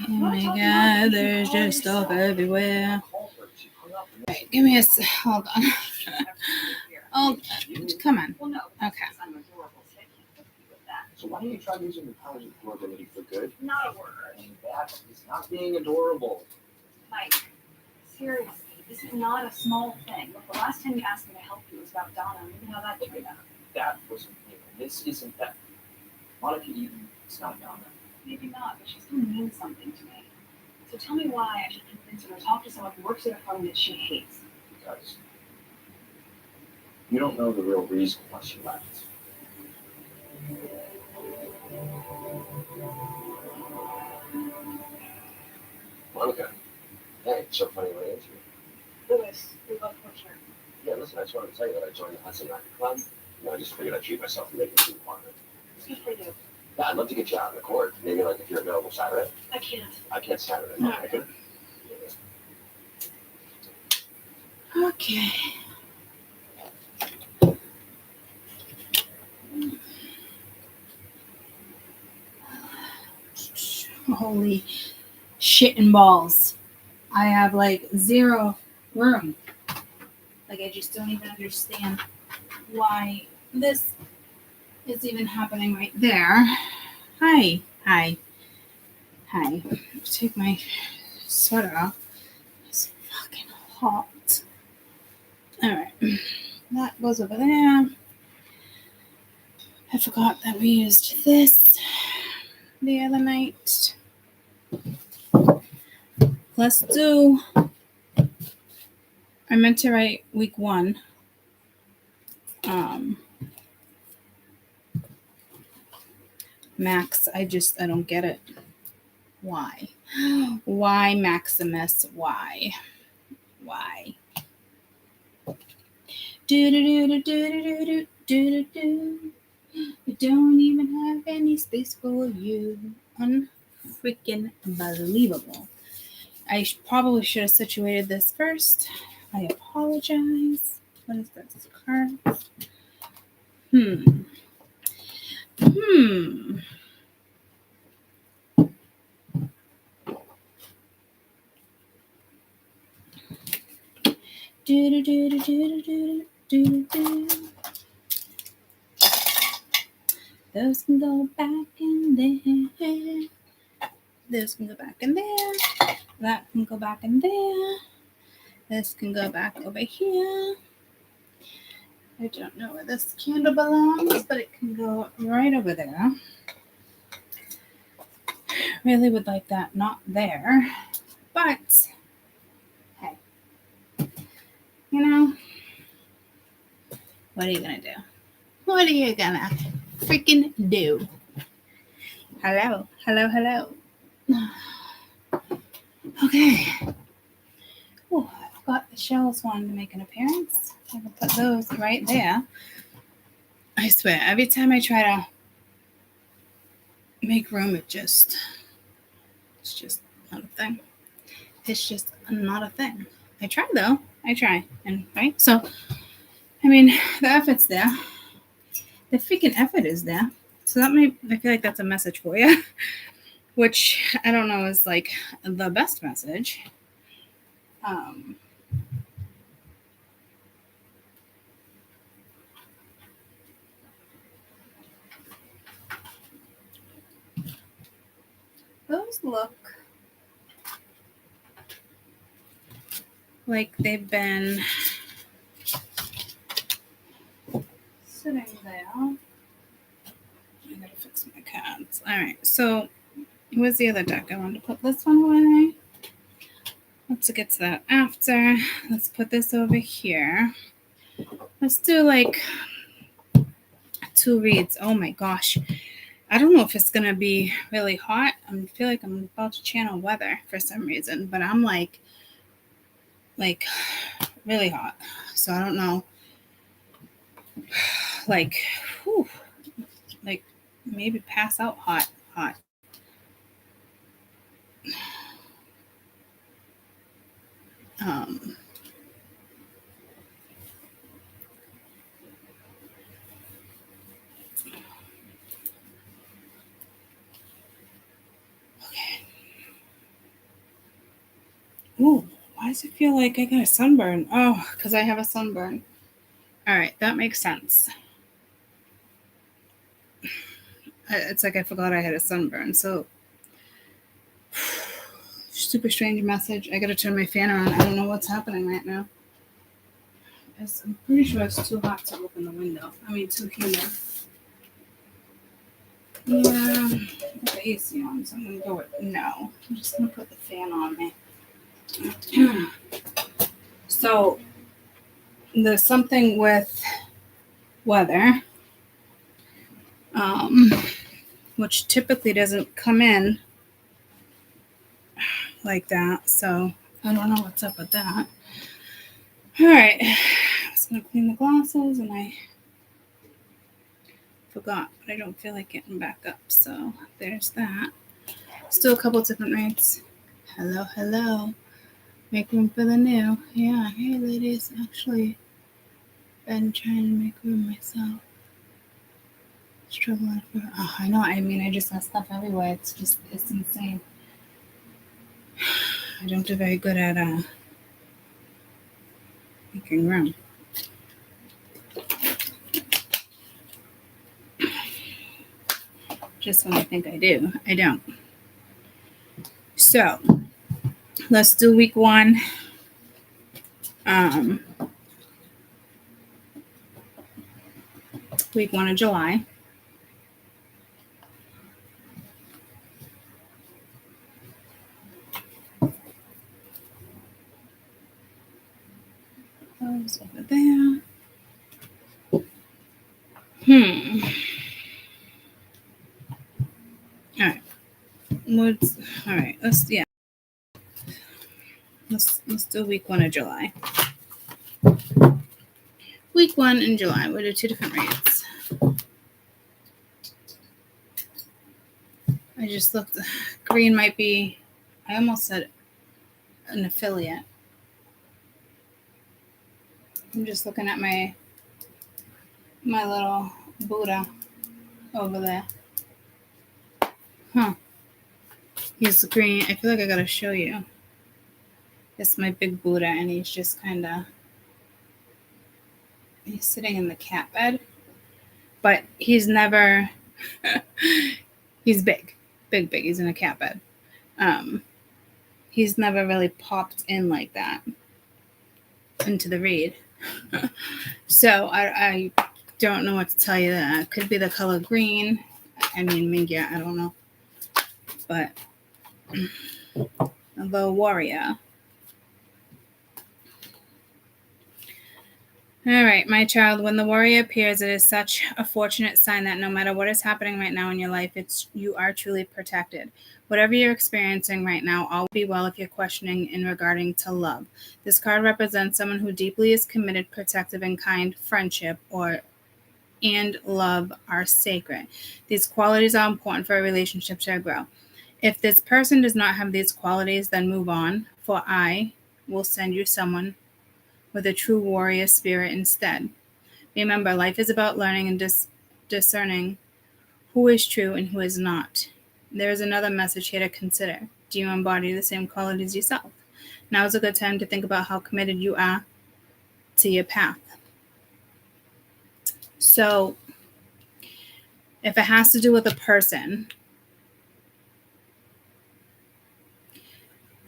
Oh my god, there's just stuff everywhere. Right, give me hold on. Oh, come on. Okay. So why don't you try using your powers of adorability for good? Not a word. And that is not being adorable. Mike, seriously, this is not a small thing. Look, the last time you asked me to help you was about Donna, and even how that turned out. That wasn't me. This isn't that. Monica Eden is not Donna. Maybe not, but she still means something to me. So tell me why I should convince her to talk to someone who works at a firm that she hates. Because you don't know the real reason why she left. Monica, hey, it's so funny when I answer you. Lewis, we love culture. Yeah, listen, I just wanted to tell you that I joined the Hudson Rocket Club. I just figured I'd treat myself and make it to the partner. Good for you. Yeah, I'd love to get you out in the court. Maybe like if you're available Saturday. I can't Saturday. No. I can. Okay. Holy shit and balls. I have like zero room. Like I just don't even understand why this is even happening right there. Hi. Take my sweater off. It's fucking hot. Alright. That goes over there. I forgot that we used this the other night. Let's do. I meant to write week 1. Max, I don't get it. Why? Why, Maximus? Why? Do. I don't even have any space for you. Unfreaking believable. I probably should have situated this first. I apologize. What is this? Cards. Those can go back in there. This can go back in there. That can go back in there. This can go back over here. I don't know where this candle belongs, but it can go right over there. Really would like that not there. But, hey. You know, what are you going to do? What are you going to freaking do? Hello. Okay. Oh, I forgot the shells wanted to make an appearance. I can put those right there. I swear, every time I try to make room, it's just not a thing. It's just not a thing. I try though. And right? So, I mean, the effort's there. The freaking effort is there. So I feel like that's a message for you. Which I don't know is like the best message. Those look like they've been sitting there. I gotta fix my cards. All right, so where's the other deck? I wanted to put this one away. Let's get to that after. Let's put this over here. Let's do like 2 reads. Oh my gosh. I don't know if it's going to be really hot. I feel like I'm about to channel weather for some reason, but I'm like really hot. So I don't know. Like maybe pass out hot. Okay. Ooh, why does it feel like I got a sunburn? Oh, because I have a sunburn. All right, that makes sense. It's like I forgot I had a sunburn. So, super strange message. I gotta turn my fan on. I don't know what's happening right now. I'm pretty sure it's too hot to open the window. I mean, too humid. Yeah, the AC on, so I'm gonna go with no. I'm just gonna put the fan on me. So, there's something with weather, which typically doesn't come in like that. So, I don't know what's up with that. All right, I was gonna clean the glasses and I forgot, but I don't feel like getting back up. So there's that. Still a couple different rates. Hello, hello. Make room for the new. Yeah, hey ladies. Actually, been trying to make room myself. Struggling for. Oh, I know. I mean, I just have stuff everywhere. It's insane. I don't do very good at making room. Just when I think I do, I don't. So let's do week 1. Week 1 of July. Those over there. All right. Let's do week 1 of July. Week 1 in July. We'll do 2 different rates. I just looked. Green might be. I almost said an affiliate. I'm just looking at my little Buddha over there. Huh. He's green. I feel like I gotta show you. It's my big Buddha, and he's just kind of. He's sitting in the cat bed, but he's never. He's big. Big. He's in a cat bed. He's never really popped in like that into the read. So I don't know what to tell you. That could be the color green. I mean, maybe I don't know. But the warrior. All right, my child, when the warrior appears, it is such a fortunate sign that no matter what is happening right now in your life, you are truly protected. Whatever you're experiencing right now, all will be well if you're questioning in regarding to love. This card represents someone who deeply is committed, protective, and kind. Friendship and love are sacred. These qualities are important for a relationship to grow. If this person does not have these qualities, then move on, for I will send you someone with a true warrior spirit instead. Remember, life is about learning and discerning who is true and who is not. There is another message here to consider. Do you embody the same qualities yourself? Now is a good time to think about how committed you are to your path. So, if it has to do with a person,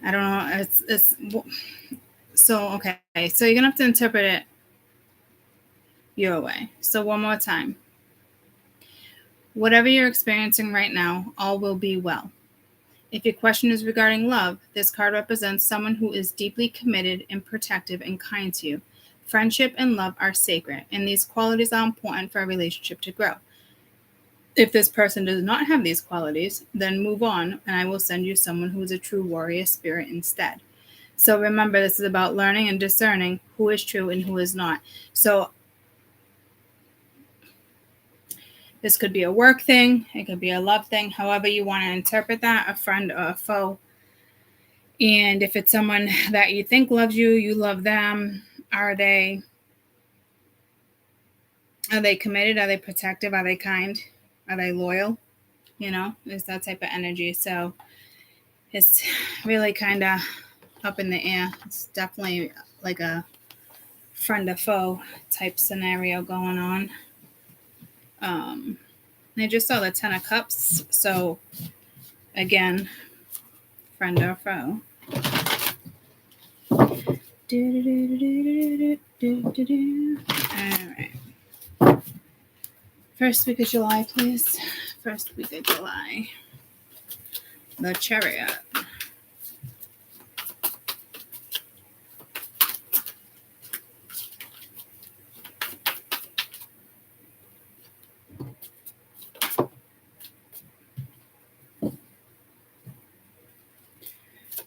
I don't know. It's so okay. So you're gonna have to interpret it your way. So one more time. Whatever you're experiencing right now, all will be well. If your question is regarding love, this card represents someone who is deeply committed and protective and kind to you. Friendship and love are sacred, and these qualities are important for a relationship to grow. If this person does not have these qualities, then move on, and I will send you someone who is a true warrior spirit instead. So remember, this is about learning and discerning who is true and who is not. So this could be a work thing. It could be a love thing. However you want to interpret that, a friend or a foe. And if it's someone that you think loves you, you love them. Are they committed? Are they protective? Are they kind? Are they loyal? You know, it's that type of energy. So it's really kind of up in the air. It's definitely like a friend or foe type scenario going on. I just saw the 10 of Cups. So, again, friend or foe. All right. First week of July, please. First week of July. The Chariot.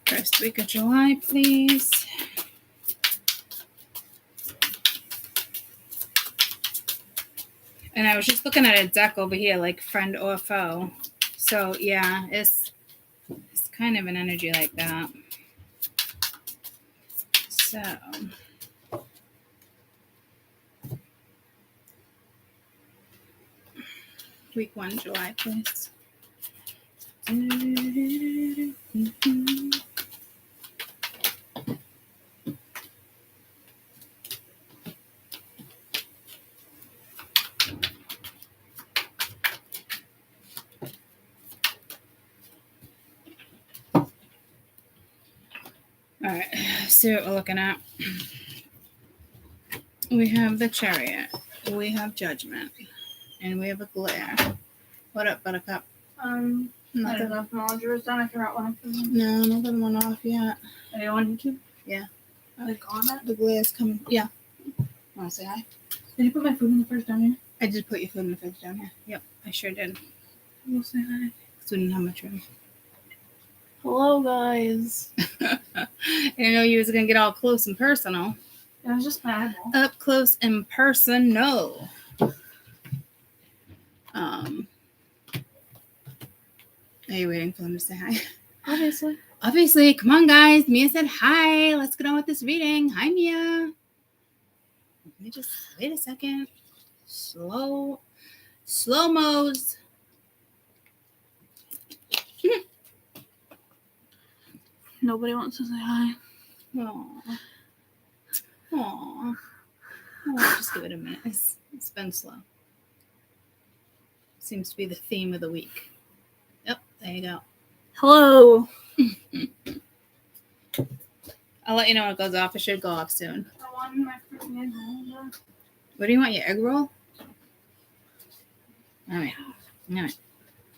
First week of July, please. And I was just looking at a deck over here, like friend or foe. So yeah, it's kind of an energy like that. So week 1, July, please. All right, see what we're looking at. We have the Chariot, we have Judgment, and we have a Glare. What up, Buttercup? I don't know if knowledge was done. I forgot one of them. No, nothing went off yet. Are you on YouTube? Yeah. Like on it? The Glare's coming. Yeah. Want to say hi? Did you put my food in the fridge down here? I did put your food in the fridge down here. Yep, I sure did. We'll say hi. Because we didn't have much room. Hello, guys. I didn't know you was going to get all close and personal. It was just my eyeball. Up close and personal. Are you waiting for them to say hi? Obviously. Obviously. Come on, guys. Mia said hi. Let's get on with this reading. Hi, Mia. Let me just wait a second. Slow mo's. Nobody wants to say hi. Aww. Just give it a minute. It's been slow. Seems to be the theme of the week. Yep, there you go. Hello. I'll let you know when it goes off. It should go off soon. I wanted my freaking egg roll. What do you want, your egg roll? All right.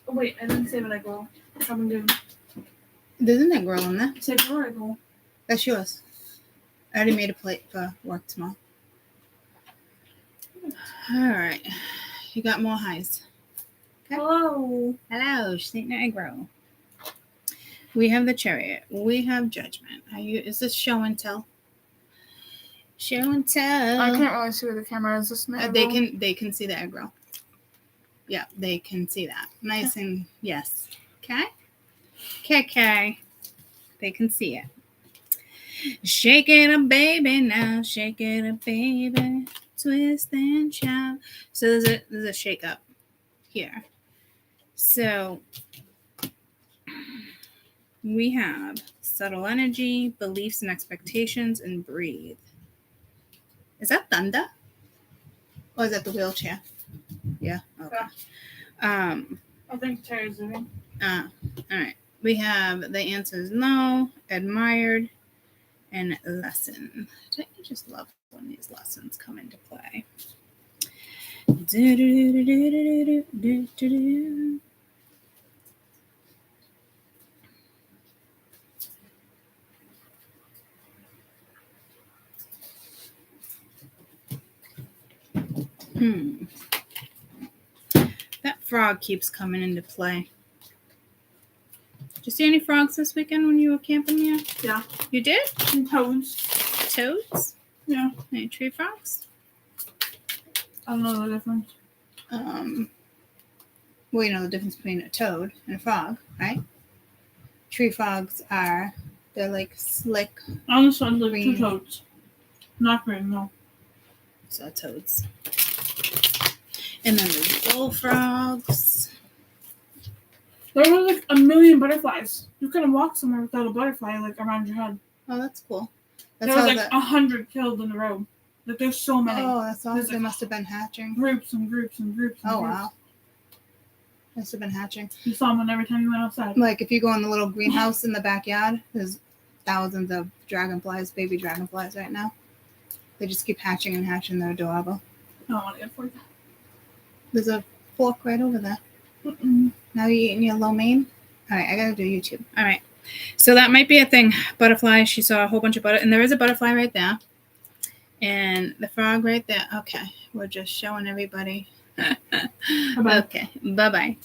Oh, wait, I didn't save an egg roll. I'm doing. There's an egg roll in there. Save your egg roll. That's yours. I already made a plate for work tomorrow. All right. You got more highs. Okay. Hello. She's eating her egg roll. We have the Chariot. We have Judgment. Is this show and tell? Show and tell. I can't really see where the camera is. This my They can see the egg roll. Yeah, they can see that. Nice and yes. Okay. They can see it. Shake it up, baby, now. Shake it up, baby. Twist and shout. So there's a shake up here. So we have subtle energy, beliefs and expectations, and breathe. Is that thunder? Or is that the wheelchair? Yeah. Okay. I think Terry's living. All right. We have the answers no, admired, and lesson. Don't you just love when these lessons come into play? That frog keeps coming into play. Did you see any frogs this weekend when you were camping there? Yeah. You did? And toads. Toads? Yeah. Any tree frogs? I don't know the difference. Well, you know the difference between a toad and a frog, right? Tree frogs they're like slick. On this one's like green. 2 toads. Not green, no. So toads. And then there's bullfrogs. There were like a million butterflies. You couldn't walk somewhere without a butterfly like around your head. Oh, that's cool. There was like 100 killed in a row. Like there's so many. Oh, that's awesome. There's, They like, must have been hatching. Groups and groups and groups. And Oh, groups. wow. Must have been hatching. You saw one every time you went outside. Like if you go in the little greenhouse in the backyard, there's thousands of dragonflies, baby dragonflies right now. They just keep hatching and hatching. They're adorable. I don't want to get for you. There's a fork right over there. Mm-mm. Now you're eating your lo mein? All right, I gotta do YouTube. All right. So that might be a thing. Butterfly. She saw a whole bunch of and there is a butterfly right there. And the frog right there. Okay. We're just showing everybody. Bye-bye. Okay. Bye-bye.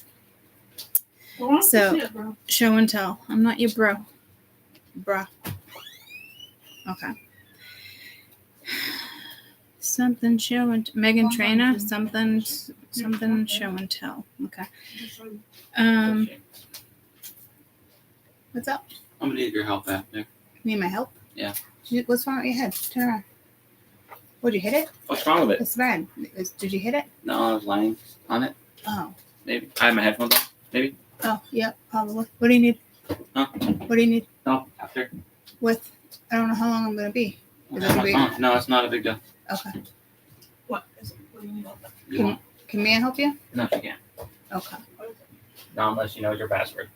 Well, So, it, bro. show and tell. I'm not your bro. Bruh. Okay. Something show and Megan Trainor. Something show and tell. Okay. What's up? I'm gonna need your help back there. Need my help? Yeah. What's wrong with your head? Turn around. Would you hit it? What's wrong with it? It's red. Did you hit it? No, I was lying on it. Oh. Maybe. I have my headphones on. Maybe. Oh, yeah, probably. What do you need? Huh? What do you need? No, after. I don't know how long I'm going to be. Is it Okay, gonna be- my phone. No, it's not a big deal. Okay. What is it? What do you need about that? You want? Can Mia help you? No, she can't. Okay. What is it? Not unless you know your password.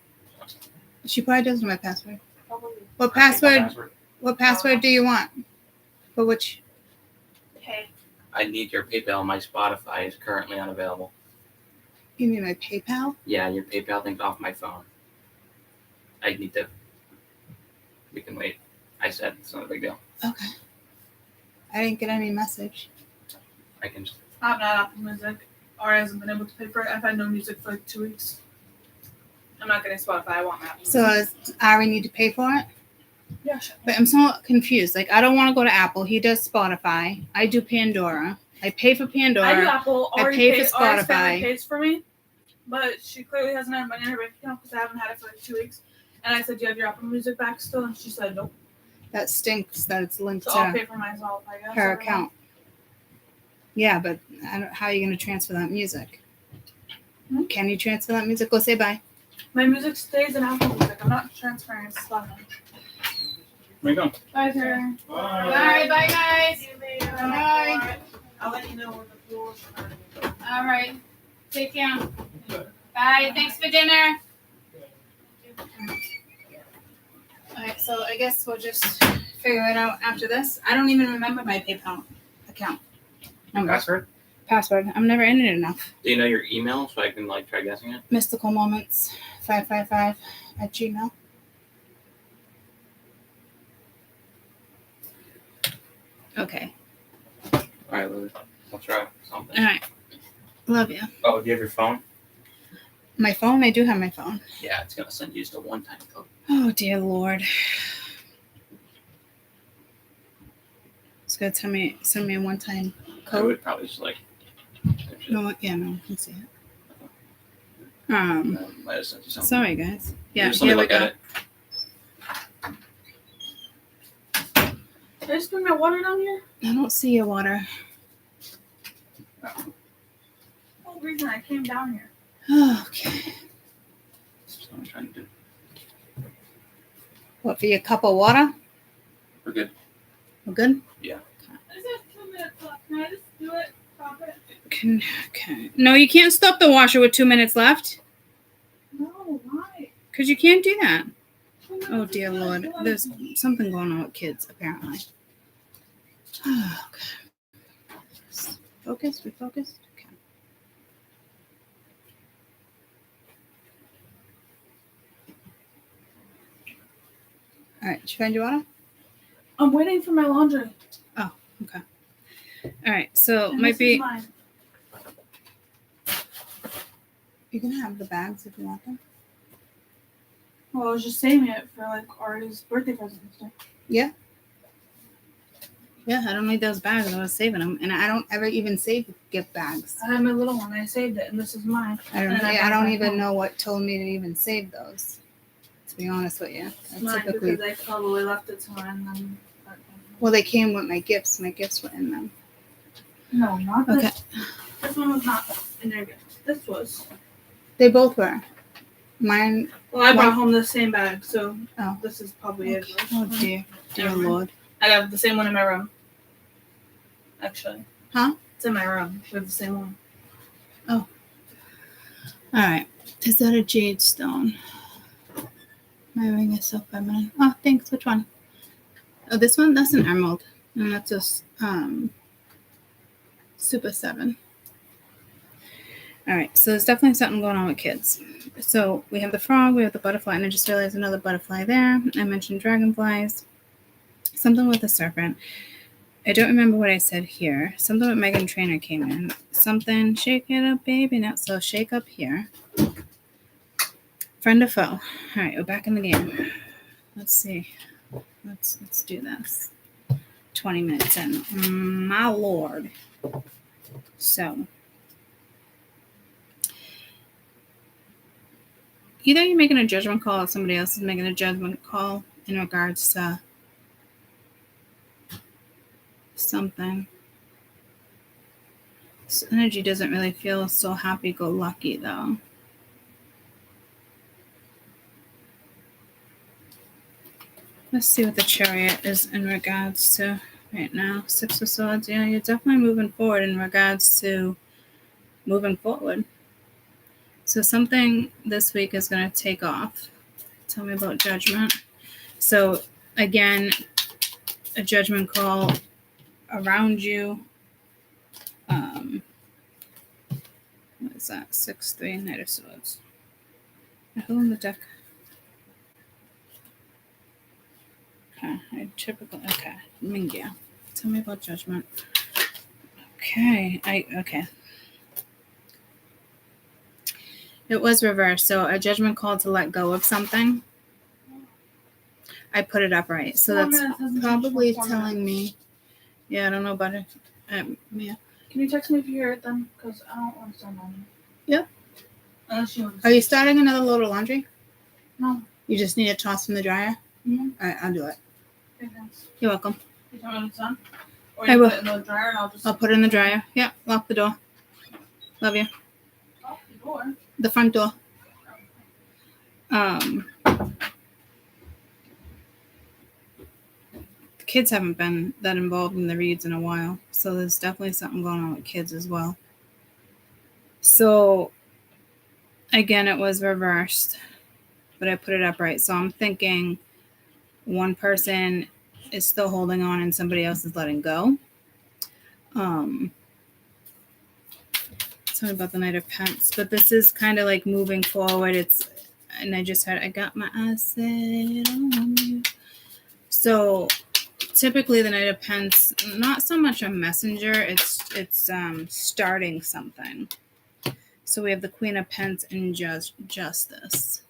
She probably does know my password. Probably. What I think my password? What password do you want? For which? Hey. I need your PayPal. My Spotify is currently unavailable. You mean my PayPal? Yeah, your PayPal thing's off my phone. I need to. We can wait. I said it's not a big deal. Okay. I didn't get any message. I can just. I'm not Apple Music. Or I hasn't been able to pay for it. I've had no music for like 2 weeks. I'm not getting Spotify. I want Apple Music. So does Ari need to pay for it? Yeah, sure. But I'm so confused. Like, I don't want to go to Apple. He does Spotify. I do Pandora. I pay for Pandora. I do Apple. I Ari pay for pays, Ari's Spotify. family pays for me, but she clearly hasn't had money in her bank account because I haven't had it for like 2 weeks. And I said, "Do you have your Apple Music back still?" And she said, "Nope." That stinks that it's linked So I'll to pay for myself, I guess. her account. Yeah, but how are you going to transfer that music? Hmm? Can you transfer that music? Go say bye. My music stays in Apple Music. I'm not transferring it to Spotify. Where you going? Bye, sir. Bye, bye, guys. See you later. Bye. I'll let you know when the pool's starting. All right. Take care. Bye. Thanks for dinner. All right, so I guess we'll just figure it out after this. I don't even remember my PayPal account number. Password? I'm never in it enough. Do you know your email so I can like try guessing it? Mystical Moments 555 at Gmail. Okay. All right, Lily. I'll try something. All right. Love you. Oh, do you have your phone? My phone? I do have my phone. Yeah, it's gonna send you just a one-time code. Oh, dear Lord. It's going to send me a one-time I code. would probably just like. No, yeah, no, I can see it. Might have sent you something. Sorry, guys. Yeah, Just let me here we look go. at it. Did I just bring my water down here? I don't see your water. The whole reason I came down here. Okay. That's what I'm trying to do. What, for your cup of water? We're good. We're good? Is it 2 minutes left? Can I just do it? Stop it? Okay. No, you can't stop the washer with 2 minutes left. No, why? Because you can't do that. 2 minutes Oh, is dear good. Lord. Go on. There's something going on with kids, apparently. Okay. Focus? We focused? Okay. All right. Did you find your water? I'm waiting for my laundry. Okay. All right. So And might this is be. mine. You can have the bags if you want them. Well, I was just saving it for like Ari's birthday present and stuff. Yeah, I don't need those bags. I was saving them, and I don't ever even save gift bags. I have my little one. I saved it, and this is mine. I don't. And I I got don't my even phone. know what told me to even save those. To be honest with you, It's I mine typically. because I probably left it somewhere and then. Well, they came with my gifts. My gifts were in them. No, not Okay. this. This one was not in there. This was. They both were. Mine. Well, I brought One- home the same bag, so Oh. this is probably it. Oh dear Never mind. Lord. I got the same one in my room. Actually. Huh? It's in my room. We have the same one. All right. Is that a jade stone? My ring is so feminine. Oh, thanks. Which one? Oh, this one. That's an emerald, and that's a Super 7. All right. So there's definitely something going on with kids. So we have the frog, we have the butterfly, and I just realized another butterfly there. I mentioned dragonflies. Something with a serpent. I don't remember what I said here. Something with Megan Trainor came in. Something, shake it up, baby. Now, so shake up here. Friend or foe. All right, we're back in the game. Let's see. Let's do this. 20 minutes in. My lord. So, either you're making a judgment call or somebody else is making a judgment call in regards to something. This energy doesn't really feel so happy-go-lucky, though. Let's see what the Chariot is in regards to right now. 6 of Swords. Yeah, you're definitely moving forward in regards to moving forward. So something this week is going to take off. Tell me about Judgment. So, again, a judgment call around you. What is that? 6-3, Knight of Swords. Who in the deck? Okay, okay. Mingya. Tell me about Judgment. Okay, okay. It was reversed, so a judgment call to let go of something. I put it up right, so that's probably telling me. Yeah, I don't know about it. Yeah. Can you text me if you hear it then? Because I don't want to sound on you. Yep. Unless you want to. Are you starting another load of laundry? No. You just need a toss from the dryer? Mm-hmm. All right, I'll do it. Okay, thanks. You're welcome. You tell me when it's done? Or I you will. put it in the dryer and I'll put it in the dryer. Yep, lock the door. Love you. Lock the door? The front door. The kids haven't been that involved in the reads in a while, so there's definitely something going on with kids as well. So, again, it was reversed, but I put it up right. So I'm thinking one person is still holding on and somebody else is letting go. Something about the Knight of Pence, but this is kind of like moving forward. And I just heard, I got my acid on you. So typically the Knight of Pence, not so much a messenger, it's starting something. So we have the Queen of Pence and Justice.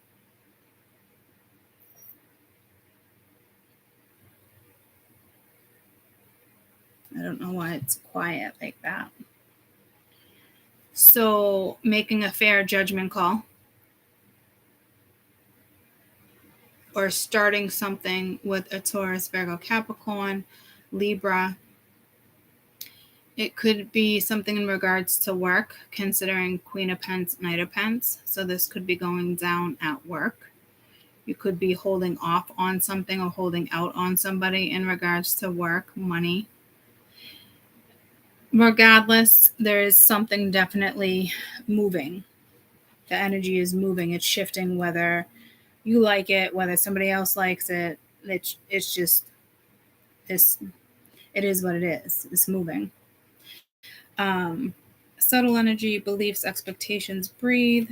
I don't know why it's quiet like that. So making a fair judgment call or starting something with a Taurus, Virgo, Capricorn, Libra. It could be something in regards to work, considering Queen of Pence, Knight of Pence. So this could be going down at work. You could be holding off on something or holding out on somebody in regards to work, money. Regardless, there is something definitely moving. The energy is moving. It's shifting, whether you like it, whether somebody else likes it. It is what it is. It's moving. Subtle energy, beliefs, expectations, breathe.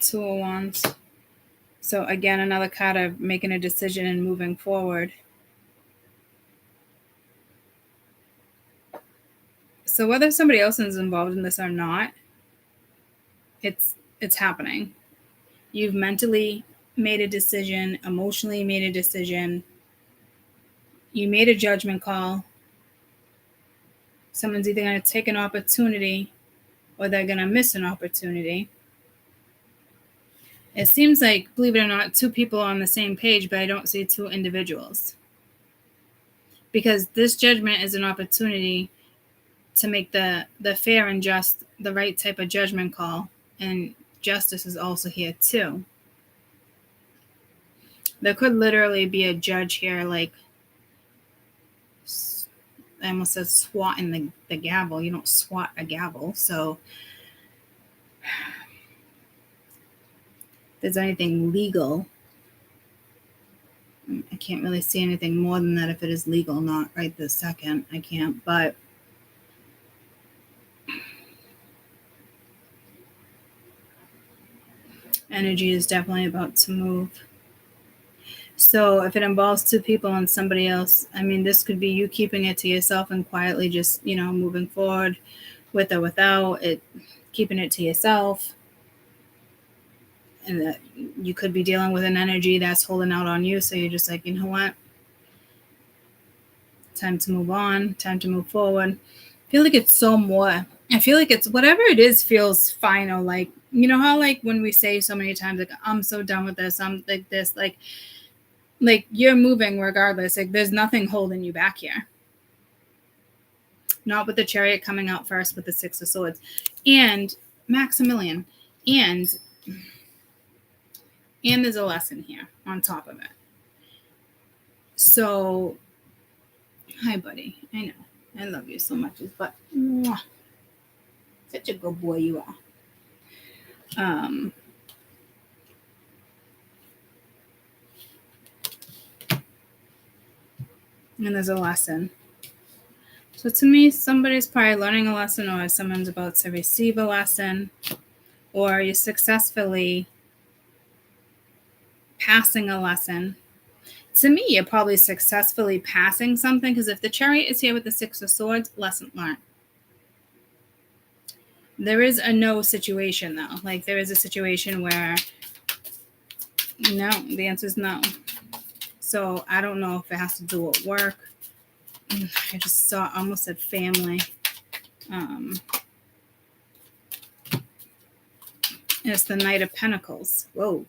Two of Wands. So again, another card of making a decision and moving forward. So whether somebody else is involved in this or not, it's happening. You've mentally made a decision, emotionally made a decision. You made a judgment call. Someone's either going to take an opportunity or they're going to miss an opportunity. It seems like, believe it or not, two people are on the same page, but I don't see two individuals. because this judgment is an opportunity to make the fair and just, the right type of judgment call. And justice is also here too. There could literally be a judge here, like, I almost said swatting the gavel. You don't swat a gavel. So if there's anything legal, I can't really see anything more than that if it is legal, not right this second. I can't, but energy is definitely about to move. So if it involves two people and somebody else, I mean, this could be you keeping it to yourself and quietly just, moving forward with or without it, keeping it to yourself. And that you could be dealing with an energy that's holding out on you. So you're just like, you know what? Time to move on, time to move forward. I feel like it's whatever it is feels final. Like, you know how like when we say so many times, like, I'm so done with this. I'm like this, like you're moving regardless. Like there's nothing holding you back here. Not with the Chariot coming out first with the Six of Swords and Maximilian. And there's a lesson here on top of it. So, hi, buddy. I know. I love you so much. But such a good boy you are. And there's a lesson. So to me, somebody's probably learning a lesson, or someone's about to receive a lesson, or you're successfully passing a lesson. To me, you're probably successfully passing something, because if the Chariot is here with the Six of Swords, lesson learned. There is a no situation, though. Like, there is a situation where no, the answer is no. So I don't know if it has to do with work. I just almost said family. It's the Knight of Pentacles. Whoa.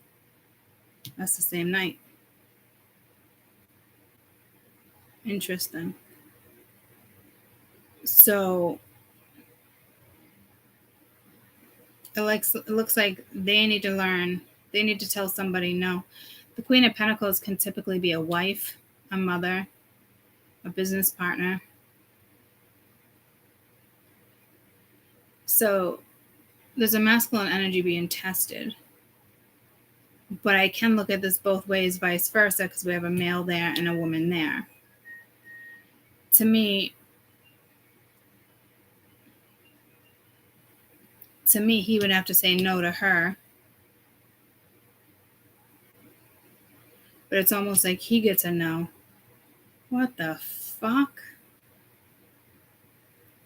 That's the same night. Interesting. So it looks like they need to learn. They need to tell somebody no. The Queen of Pentacles can typically be a wife, a mother, a business partner. So there's a masculine energy being tested. But I can look at this both ways, vice versa, because we have a male there and a woman there. To me, he would have to say no to her. But it's almost like he gets a no. What the fuck?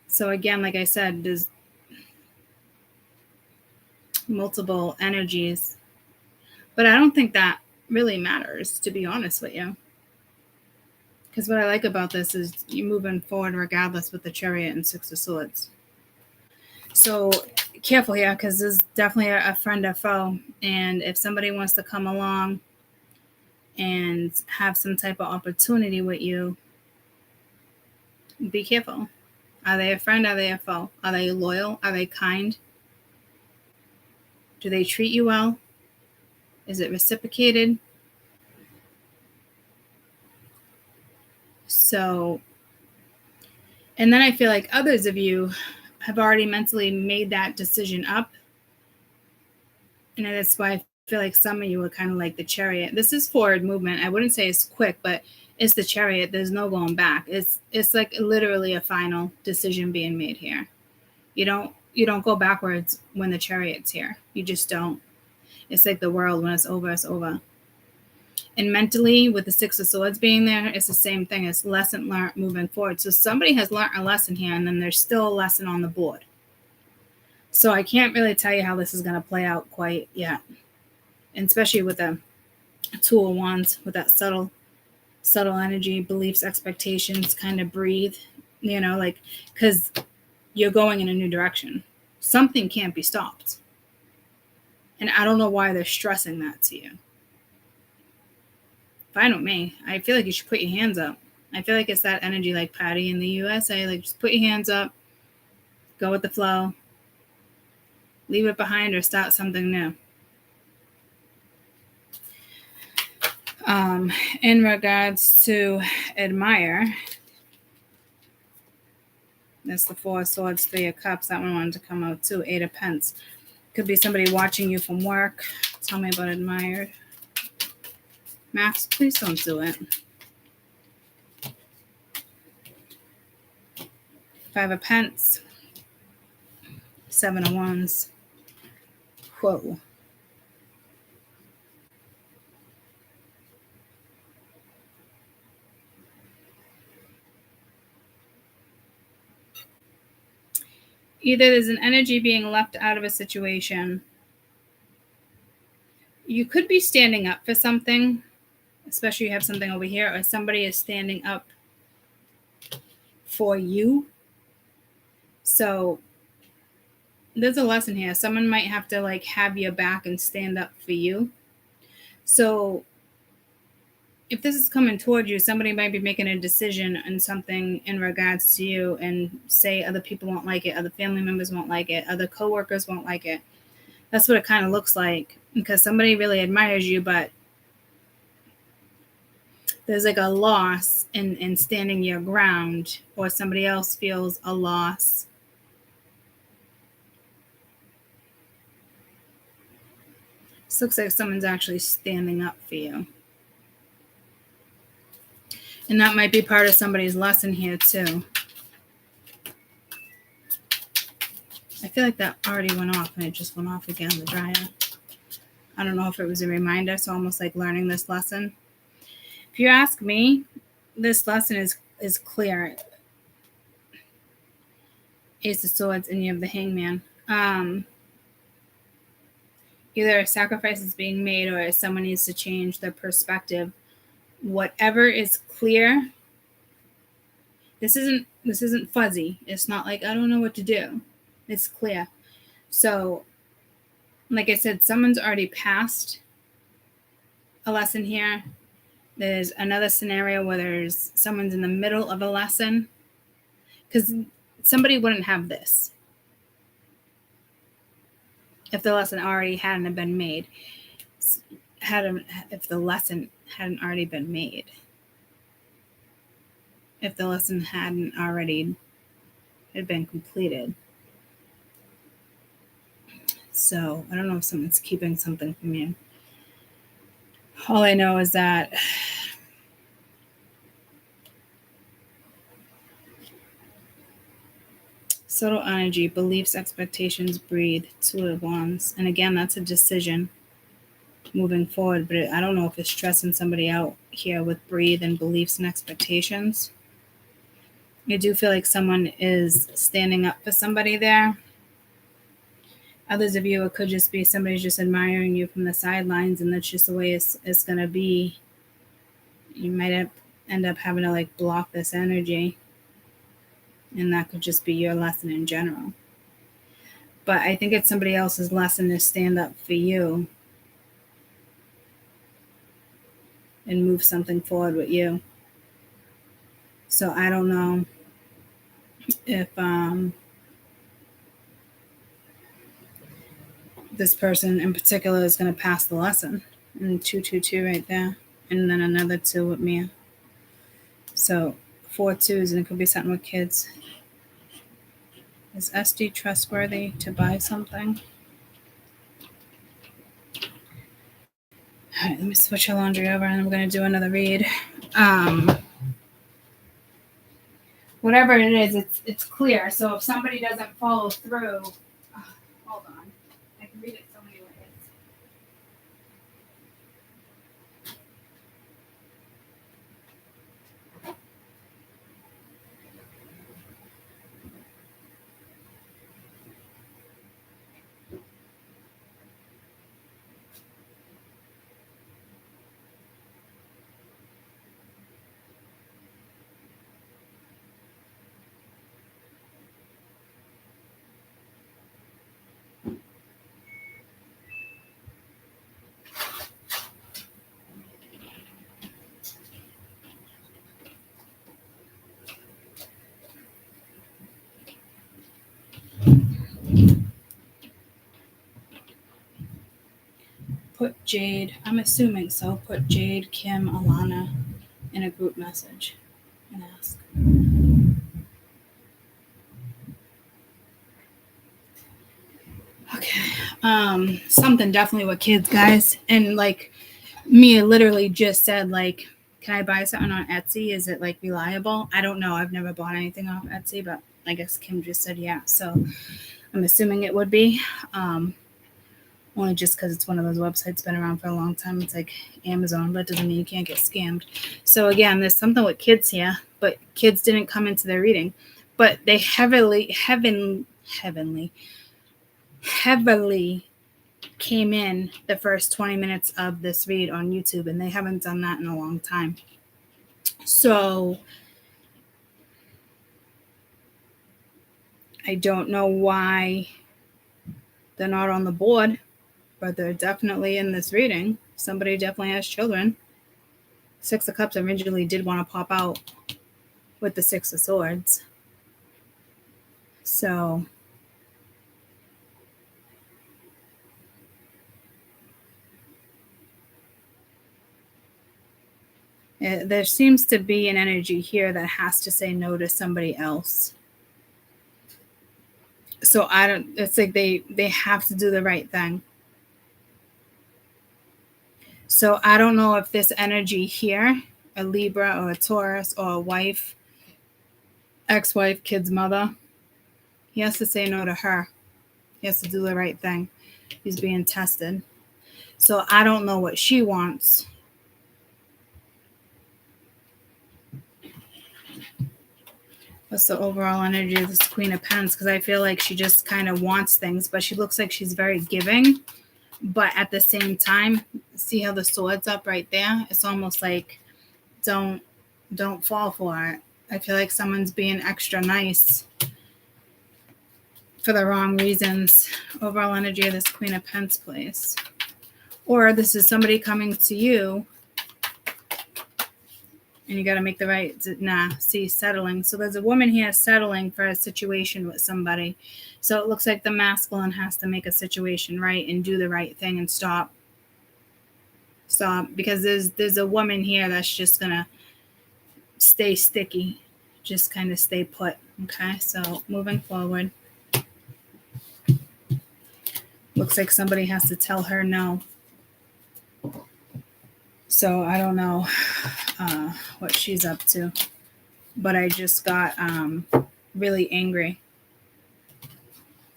So again, like I said, there's multiple energies. But I don't think that really matters, to be honest with you. Because what I like about this is you're moving forward regardless with the Chariot and Six of Swords. So careful here, because there's definitely a friend or foe. And if somebody wants to come along and have some type of opportunity with you, be careful. Are they a friend? Are they a foe? Are they loyal? Are they kind? Do they treat you well? Is it reciprocated? So, and then I feel like others of you have already mentally made that decision up. And that's why I feel like some of you are kind of like the Chariot. This is forward movement. I wouldn't say it's quick, but it's the Chariot. There's no going back. It's like literally a final decision being made here. You don't go backwards when the Chariot's here. You just don't. It's like the world. When it's over, it's over. And mentally, with the Six of Swords being there, it's the same thing. It's lesson learned moving forward. So somebody has learned a lesson here, and then there's still a lesson on the board. So I can't really tell you how this is going to play out quite yet. And especially with the Two of Wands, with that subtle energy, beliefs, expectations, kind of breathe, because you're going in a new direction. Something can't be stopped. And I don't know why they're stressing that to you. Fine with me. I feel like you should put your hands up. I feel like it's that energy like Patty in the USA. Like, just put your hands up, go with the flow, leave it behind, or start something new. In regards to admire, that's the Four of Swords, Three of Cups. That one wanted to come out too. Eight of Pence. Could be somebody watching you from work. Tell me about admired. Max, please don't do it. Five of Pence. Seven of Wands. Whoa. Either there's an energy being left out of a situation. You could be standing up for something, especially you have something over here, or somebody is standing up for you. So there's a lesson here. Someone might have to like have your back and stand up for you. So if this is coming toward you, somebody might be making a decision on something in regards to you, and say other people won't like it, other family members won't like it, other coworkers won't like it. That's what it kind of looks like, because somebody really admires you, but there's like a loss in standing your ground, or somebody else feels a loss. This looks like someone's actually standing up for you. And that might be part of somebody's lesson here too. I feel like that already went off, and it just went off again, the dryer. I don't know if it was a reminder, so almost like learning this lesson. If you ask me, this lesson is clear. Ace of Swords, and you have the Hangman. Either a sacrifice is being made, or someone needs to change their perspective. Whatever is clear. This isn't fuzzy. It's not like I don't know what to do. It's clear. So, like I said, someone's already passed a lesson here. There's another scenario where someone's in the middle of a lesson, because somebody wouldn't have this if the lesson already hadn't been made. If the lesson hadn't already been made. If the lesson hadn't already had been completed. So I don't know if someone's keeping something from you. All I know is that subtle energy, beliefs, expectations, breathe, Two of Wands. And again, that's a decision moving forward, but I don't know if it's stressing somebody out here with breathe and beliefs and expectations. I do feel like someone is standing up for somebody there. Others of you, it could just be somebody's just admiring you from the sidelines, and that's just the way it's going to be. You might end up having to like block this energy, and that could just be your lesson in general. But I think it's somebody else's lesson to stand up for you and move something forward with you. So I don't know if this person in particular is going to pass the lesson. And 222 right there. And then another 2 with Mia. So 4 2s, and it could be something with kids. Is SD trustworthy to buy something? All right, let me switch your laundry over, and I'm going to do another read. Whatever it is, it's clear. So if somebody doesn't follow through, hold on. I can read it so many ways. Jade. I'm assuming so. Put Jade, Kim, Alana in a group message and ask. Okay. Something definitely with kids, guys. And like Mia literally just said, like, can I buy something on Etsy? Is it like reliable? I don't know. I've never bought anything off Etsy, but I guess Kim just said yeah. So I'm assuming it would be. Only just because it's one of those websites been around for a long time. It's like Amazon, but it doesn't mean you can't get scammed. So again, there's something with kids here, but kids didn't come into their reading. But they heavily came in the first 20 minutes of this read on YouTube, and they haven't done that in a long time. So I don't know why they're not on the board, but they're definitely in this reading. Somebody definitely has children. Six of Cups originally did want to pop out with the Six of Swords. So there seems to be an energy here that has to say no to somebody else. So it's like they have to do the right thing. So I don't know if this energy here, a Libra or a Taurus or a wife, ex-wife, kid's mother, he has to say no to her. He has to do the right thing. He's being tested. So I don't know what she wants. What's the overall energy of this Queen of Pentacles? Because I feel like she just kind of wants things, but she looks like she's very giving. But at the same time, see how the sword's up right there? It's almost like don't fall for it. I feel like someone's being extra nice for the wrong reasons. Overall energy of this Queen of Pentacles, please. Or this is somebody coming to you and you got to make the right, settling. So there's a woman here settling for a situation with somebody. So it looks like the masculine has to make a situation right and do the right thing and stop. Because there's a woman here that's just going to stay sticky, just kind of stay put. Okay, so moving forward. Looks like somebody has to tell her no. So I don't know what she's up to. But I just got really angry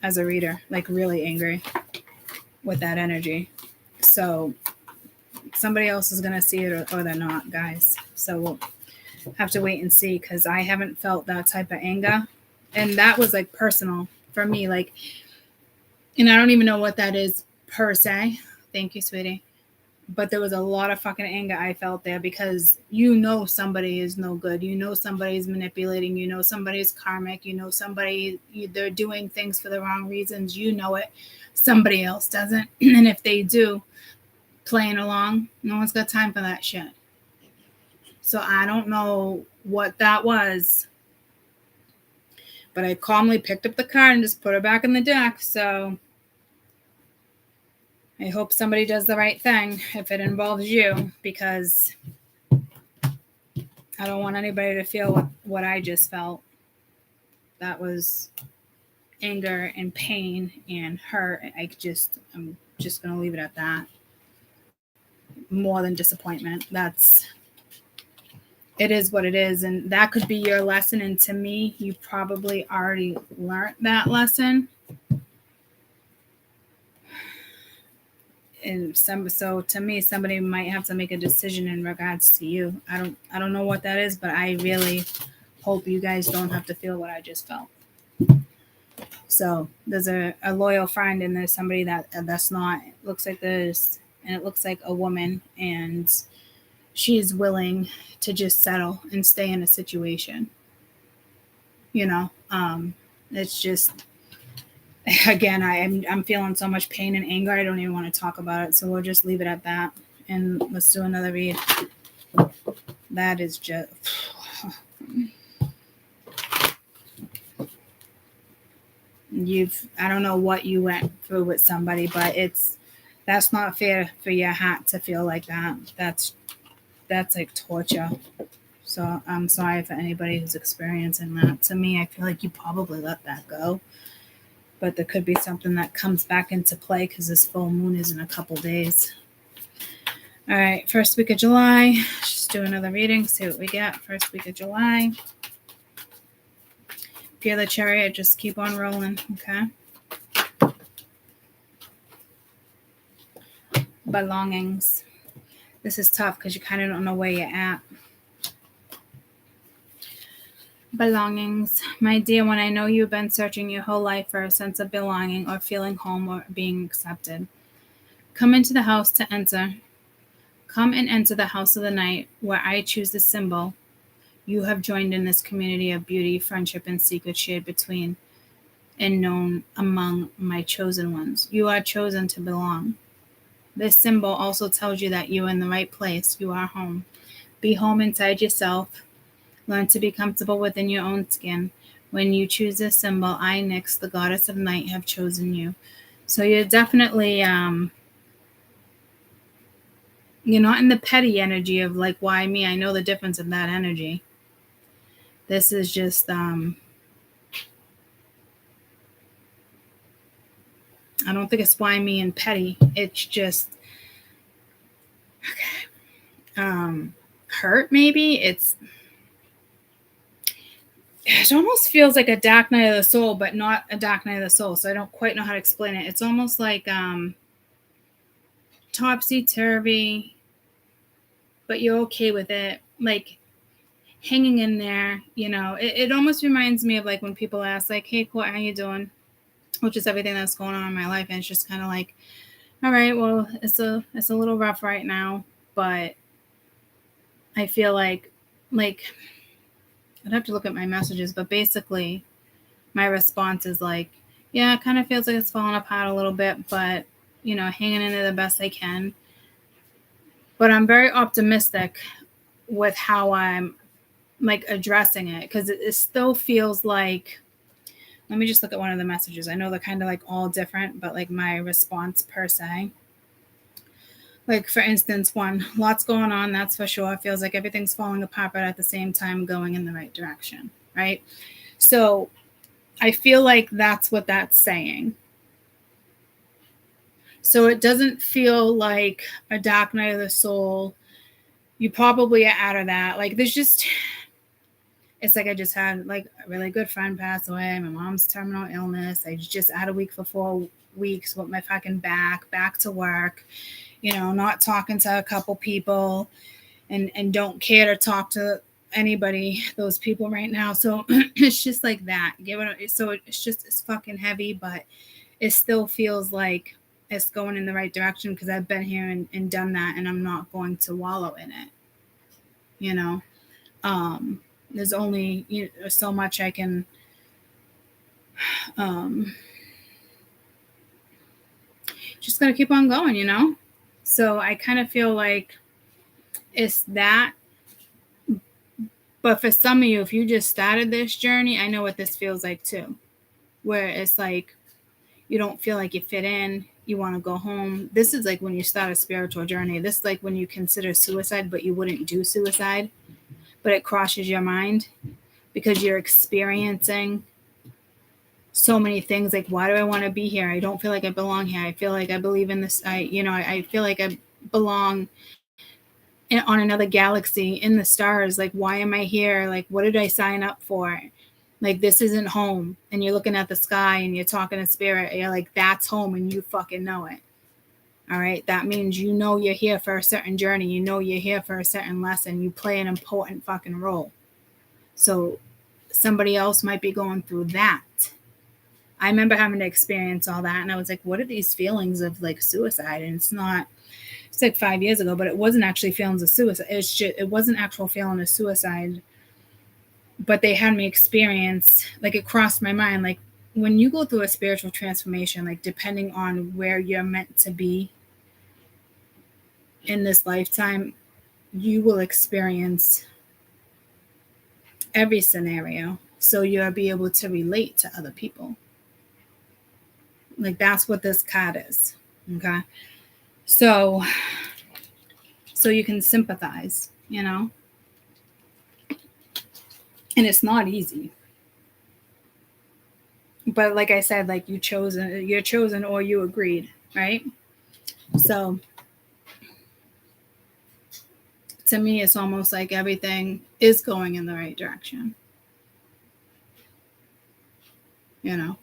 as a reader. Like really angry with that energy. So somebody else is going to see it or they're not, guys. So we'll have to wait and see because I haven't felt that type of anger. And that was like personal for me. Like, and I don't even know what that is per se. Thank you, sweetie. But there was a lot of fucking anger I felt there because you know somebody is no good. You know somebody's manipulating. You know somebody's karmic. You know they're doing things for the wrong reasons. You know it. Somebody else doesn't. And if they do, playing along, no one's got time for that shit. So I don't know what that was. But I calmly picked up the card and just put it back in the deck. So I hope somebody does the right thing if it involves you, because I don't want anybody to feel what I just felt. That was anger and pain and hurt. I'm just going to leave it at that. More than disappointment. It is what it is. And that could be your lesson. And to me, you probably already learned that lesson. And so to me, somebody might have to make a decision in regards to you. I don't know what that is, but I really hope you guys don't have to feel what I just felt. So there's a loyal friend and there's somebody that's not. It looks like it looks like a woman, and she's willing to just settle and stay in a situation. You know, it's just. Again, I'm feeling so much pain and anger. I don't even want to talk about it. So we'll just leave it at that. And let's do another read. That is just... I don't know what you went through with somebody, but it's That's not fair for your heart to feel like that. That's like torture. So I'm sorry for anybody who's experiencing that. To me, I feel like you probably let that go. But there could be something that comes back into play because this full moon is in a couple days. All right, first week of July. Just do another reading, see what we get. First week of July. If you're the Chariot, just keep on rolling, okay? Belongings. This is tough because you kind of don't know where you're at. Belongings. My dear one, I know you've been searching your whole life for a sense of belonging or feeling home or being accepted. Come into the house to enter. Come and enter the house of the night where I choose the symbol. You have joined in this community of beauty, friendship, and secret shared between and known among my chosen ones. You are chosen to belong. This symbol also tells you that you're in the right place. You are home. Be home inside yourself. Learn to be comfortable within your own skin. When you choose this symbol, I, Nyx, the goddess of night, have chosen you. So you're definitely, you're not in the petty energy of like, why me? I know the difference in that energy. This is just, I don't think it's why me and petty. It's just, hurt maybe. It almost feels like a dark night of the soul, but not a dark night of the soul. So I don't quite know how to explain it. It's almost like topsy-turvy, but you're okay with it. Like hanging in there, it almost reminds me of like when people ask like, hey, Court, how you doing? Which is everything that's going on in my life. And it's just kind of like, all right, well, it's a little rough right now, but I feel like I'd have to look at my messages, but basically my response is like, yeah, it kind of feels like it's falling apart a little bit, but, hanging in there the best I can. But I'm very optimistic with how I'm like addressing it because it still feels like, let me just look at one of the messages. I know they're kind of like all different, but like my response per se. Like, for instance, one, lots going on, that's for sure. Feels like everything's falling apart, but at the same time going in the right direction, right? So I feel like that's what that's saying. So it doesn't feel like a dark night of the soul. You probably are out of that. Like, there's just, it's like I just had like a really good friend pass away. My mom's terminal illness. I just had a week for 4 weeks with my fucking back to work. Not talking to a couple people and don't care to talk to anybody, those people right now. So it's just like that. So it's fucking heavy, but it still feels like it's going in the right direction because I've been here and done that, and I'm not going to wallow in it. There's only so much I can just gotta keep on going, So I kind of feel like it's that. But for some of you, if you just started this journey, I know what this feels like too. Where it's like you don't feel like you fit in, you want to go home. This is like when you start a spiritual journey. This is like when you consider suicide, but you wouldn't do suicide. But it crosses your mind because you're experiencing so many things. Like, why do I want to be here? I don't feel like I belong here. I feel like I believe in this. I feel like I belong on another galaxy in the stars. Like, why am I here? Like, what did I sign up for? Like, this isn't home. And you're looking at the sky and you're talking to spirit. And you're like, that's home, and you fucking know it. All right. That means you're here for a certain journey. You're here for a certain lesson. You play an important fucking role. So somebody else might be going through that. I remember having to experience all that. And I was like, what are these feelings of like suicide? And it's like 5 years ago, but it wasn't actually feelings of suicide. It wasn't actual feeling of suicide. But they had me experience, like, it crossed my mind. Like, when you go through a spiritual transformation, like, depending on where you're meant to be in this lifetime, you will experience every scenario. So you'll be able to relate to other people. Like, that's what this card is. Okay. So you can sympathize, you know? And it's not easy. But like I said, like you're chosen or you agreed, right? So to me, it's almost like everything is going in the right direction. You know?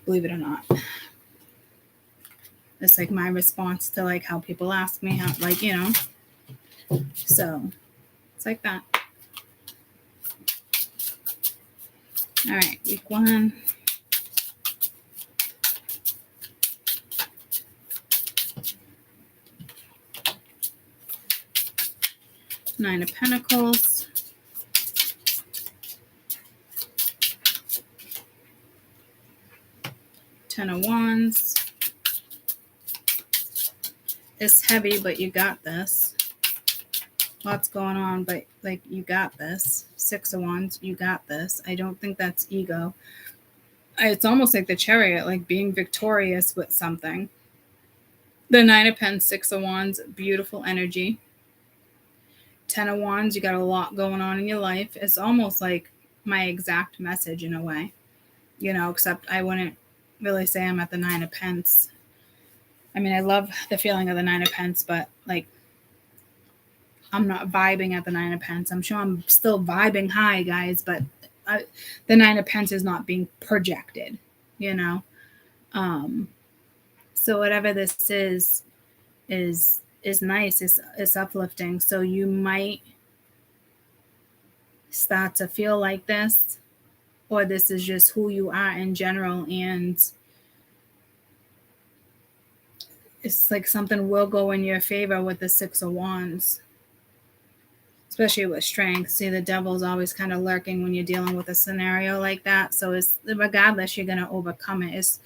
Believe it or not. It's like my response to like how people ask me how, like, you know. So it's like that. All right, week 1. Nine of Pentacles. Ten of Wands. It's heavy, but you got this. Lots going on, but like you got this. Six of Wands, you got this. I don't think that's ego. It's almost like the Chariot, like being victorious with something. The Nine of Pentacles, Six of Wands, beautiful energy. Ten of Wands, you got a lot going on in your life. It's almost like my exact message in a way, you know, except I wouldn't really say I'm at the Nine of Pentacles. I mean, I love the feeling of the Nine of Pentacles, but like I'm not vibing at the Nine of Pentacles. I'm sure I'm still vibing high, guys, but the Nine of Pentacles is not being projected, you know. So whatever this is nice. It's uplifting. So you might start to feel like this, or this is just who you are in general, and it's like something will go in your favor with the Six of Wands, especially with strength. See, the devil's always kind of lurking when you're dealing with a scenario like that. So it's regardless, you're gonna overcome it. It's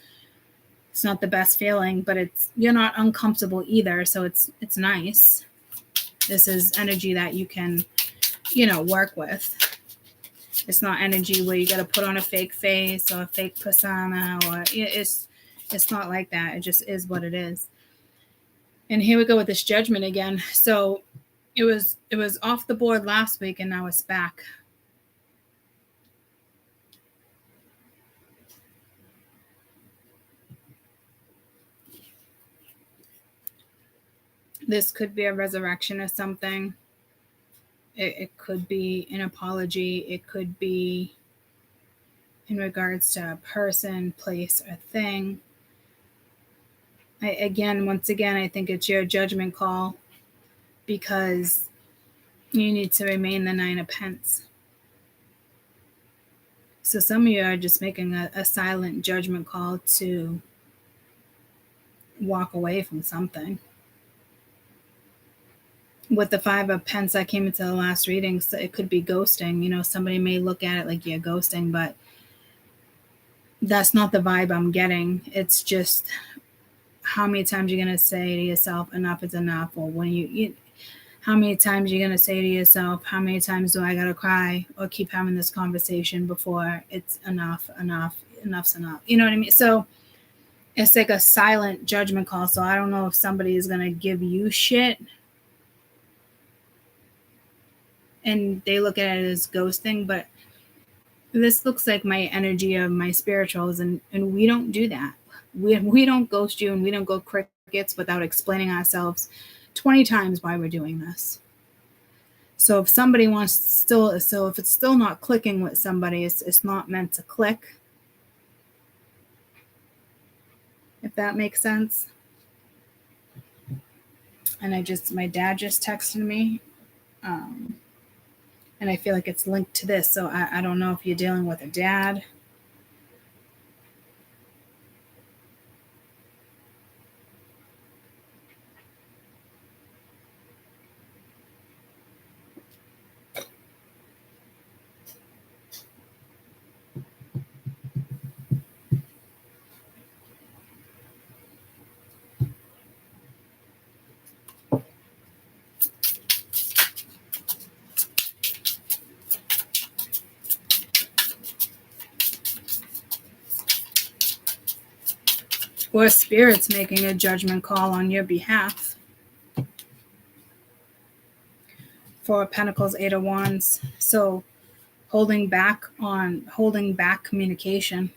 not the best feeling, but you're not uncomfortable either. So it's nice. This is energy that you can, you know, work with. It's not energy where you got to put on a fake face or a fake persona, or it's not like that. It just is what it is. And here we go with this Judgment again. So it was off the board last week, and now it's back. This could be a resurrection or something. It could be an apology. It could be in regards to a person, place, or thing. Once again, I think it's your judgment call, because you need to remain the Nine of Pentacles. So some of you are just making a silent judgment call to walk away from something. With the Five of Pentacles that came into the last reading, so it could be ghosting. You know, somebody may look at it like you're ghosting, but that's not the vibe I'm getting. It's just how many times you're going to say to yourself, enough is enough, or when how many times you're going to say to yourself, how many times do I got to cry or keep having this conversation before it's enough's enough. You know what I mean? So it's like a silent judgment call. So I don't know if somebody is going to give you shit and they look at it as ghosting, but this looks like my energy of my spirituals, and we don't do that. We don't ghost you, and we don't go crickets without explaining ourselves 20 times why we're doing this. So if somebody if it's still not clicking with somebody, it's not meant to click. If that makes sense. And my dad just texted me. And I feel like it's linked to this. So I don't know if you're dealing with a dad. Or spirit's making a judgment call on your behalf. Four of Pentacles, Eight of Wands. So holding back communication.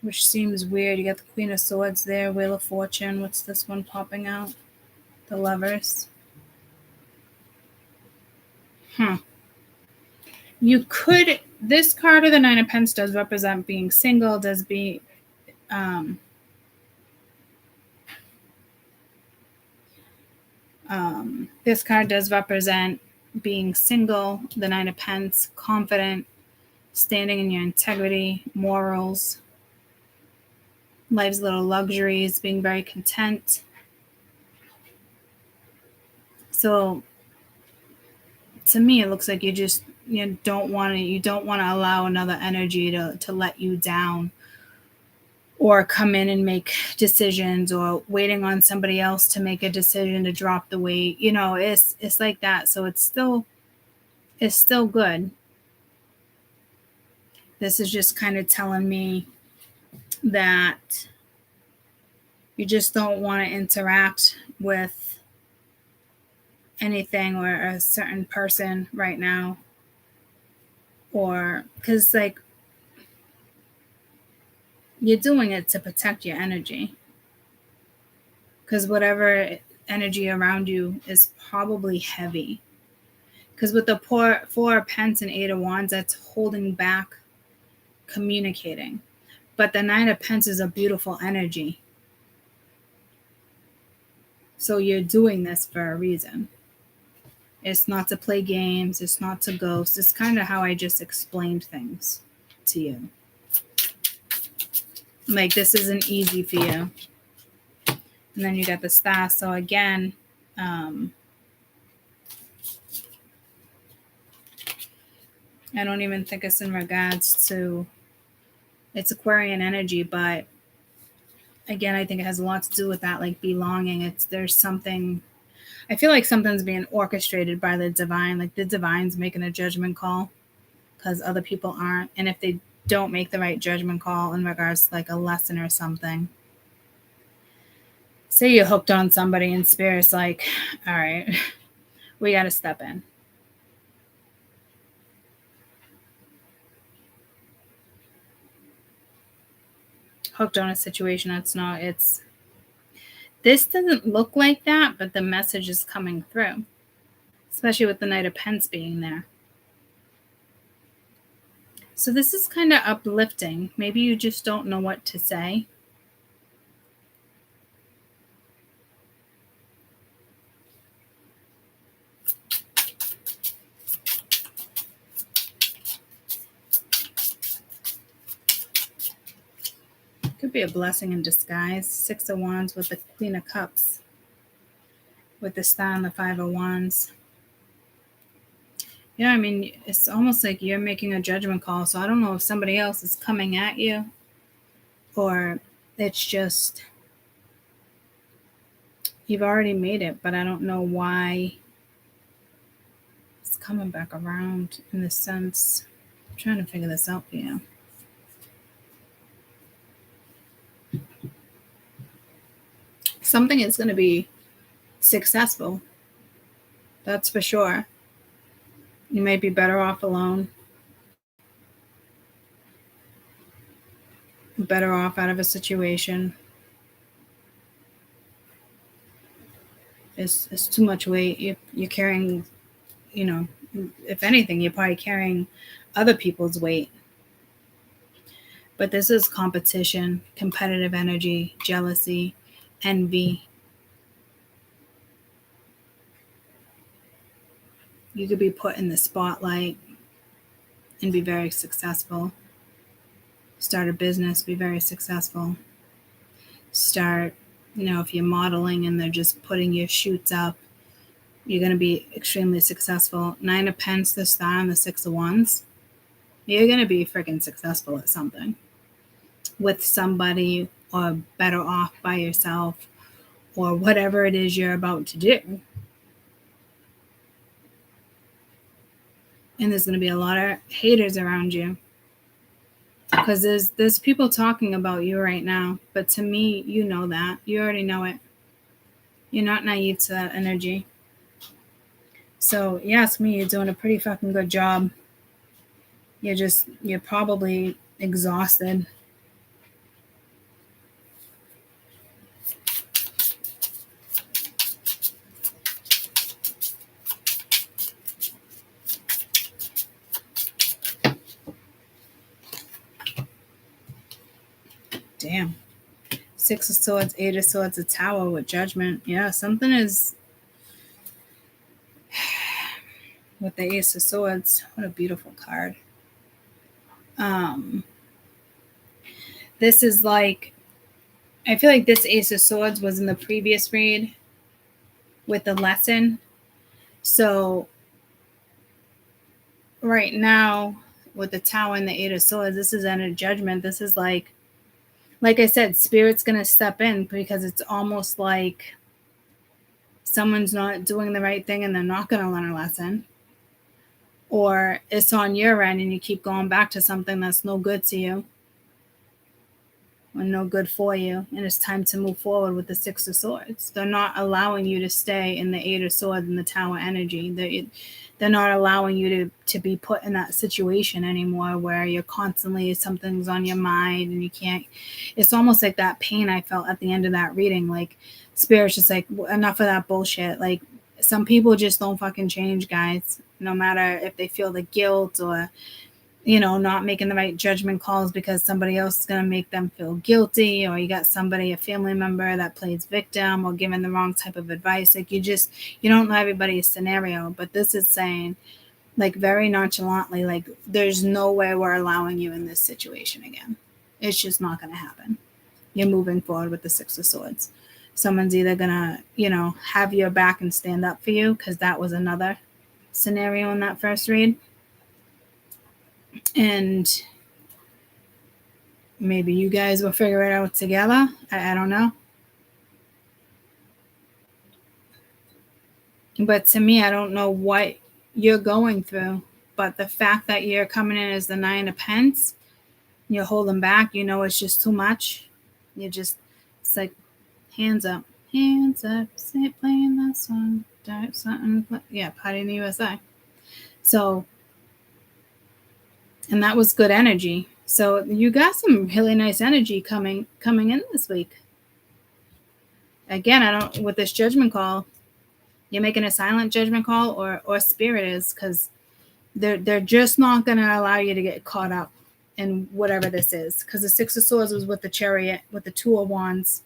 Which seems weird. You got the Queen of Swords there, Wheel of Fortune. What's this one popping out? The Lovers. You could, this card of the Nine of Pentacles does represent being single, does be, this card does represent being single, the Nine of Pentacles, confident, standing in your integrity, morals, life's little luxuries, being very content. So to me, it looks like you don't want to allow another energy to let you down, or come in and make decisions, or waiting on somebody else to make a decision to drop the weight. It's like that. So it's still good. This is just kind of telling me that you just don't want to interact with anything or a certain person right now, or because you're doing it to protect your energy, because whatever energy around you is probably heavy. Because with the Four of Pentacles and Eight of Wands, that's holding back communicating. But the Nine of Pentacles is a beautiful energy. So you're doing this for a reason. It's not to play games. It's not to ghost. It's kind of how I just explained things to you. This isn't easy for you. And then you got the Star. So again, I don't even think it's in regards to, it's Aquarian energy, but again, I think it has a lot to do with that, belonging. There's something, I feel like something's being orchestrated by the divine, the divine's making a judgment call because other people aren't. And if they don't make the right judgment call in regards to a lesson or something, say you're hooked on somebody and spirit's all right, we got to step in. Hooked on a situation this doesn't look like that, but the message is coming through, especially with the Knight of Pentacles being there. So this is kind of uplifting. Maybe you just don't know what to say. Could be a blessing in disguise. Six of Wands with the Queen of Cups, with the Star and the Five of Wands. Yeah, it's almost like you're making a judgment call. So I don't know if somebody else is coming at you, or it's just you've already made it, but I don't know why it's coming back around in the sense. I'm trying to figure this out for you. Something is going to be successful. That's for sure. You may be better off alone. Better off out of a situation. It's too much weight. You're carrying, if anything, you're probably carrying other people's weight. But this is competition, competitive energy, jealousy, envy. You could be put in the spotlight and be very successful. Start a business, be very successful. Start, if you're modeling and they're just putting your shoots up, you're going to be extremely successful. Nine of Pentacles, the Star, and the Six of Wands. You're going to be freaking successful at something. With somebody, or better off by yourself, or whatever it is you're about to do. And there's going to be a lot of haters around you. Because there's people talking about you right now. But to me, you know that. You already know it. You're not naive to that energy. So, you ask me, you're doing a pretty fucking good job. You're probably exhausted. Damn. 6 of Swords, 8 of Swords, a Tower with Judgment. Yeah, something is with the Ace of Swords. What a beautiful card. This is like, I feel like this Ace of Swords was in the previous read with the lesson. So right now with the Tower and the 8 of Swords, this is under judgment. This is like I said, Spirit's going to step in because it's almost like someone's not doing the right thing and they're not going to learn a lesson. Or it's on your end and you keep going back to something that's no good to you or no good for you. And it's time to move forward with the 6 of Swords. They're not allowing you to stay in the 8 of Swords and the Tower energy. They're not allowing you to be put in that situation anymore where you're constantly, something's on your mind and you can't. It's almost like that pain I felt at the end of that reading. Like, Spirit's just like, enough of that bullshit. Like, some people just don't fucking change, guys. No matter if they feel the guilt or, not making the right judgment calls because somebody else is going to make them feel guilty, or you got somebody, a family member that plays victim or giving the wrong type of advice. Like, you don't know everybody's scenario, but this is saying, like, very nonchalantly, like, there's no way we're allowing you in this situation again. It's just not going to happen. You're moving forward with the 6 of Swords. Someone's either going to, have your back and stand up for you, because that was another scenario in that first read. And maybe you guys will figure it out together. I don't know. But to me, I don't know what you're going through. But the fact that you're coming in as the 9 of Pence, you're holding back, it's just too much. It's like, hands up, say playing that song, something. Yeah, Party in the USA. So, and that was good energy. So you got some really nice energy coming in this week. Again, with this judgment call, you're making a silent judgment call, or Spirit is, because they're just not going to allow you to get caught up in whatever this is. Because the 6 of Swords was with the Chariot, with the 2 of Wands,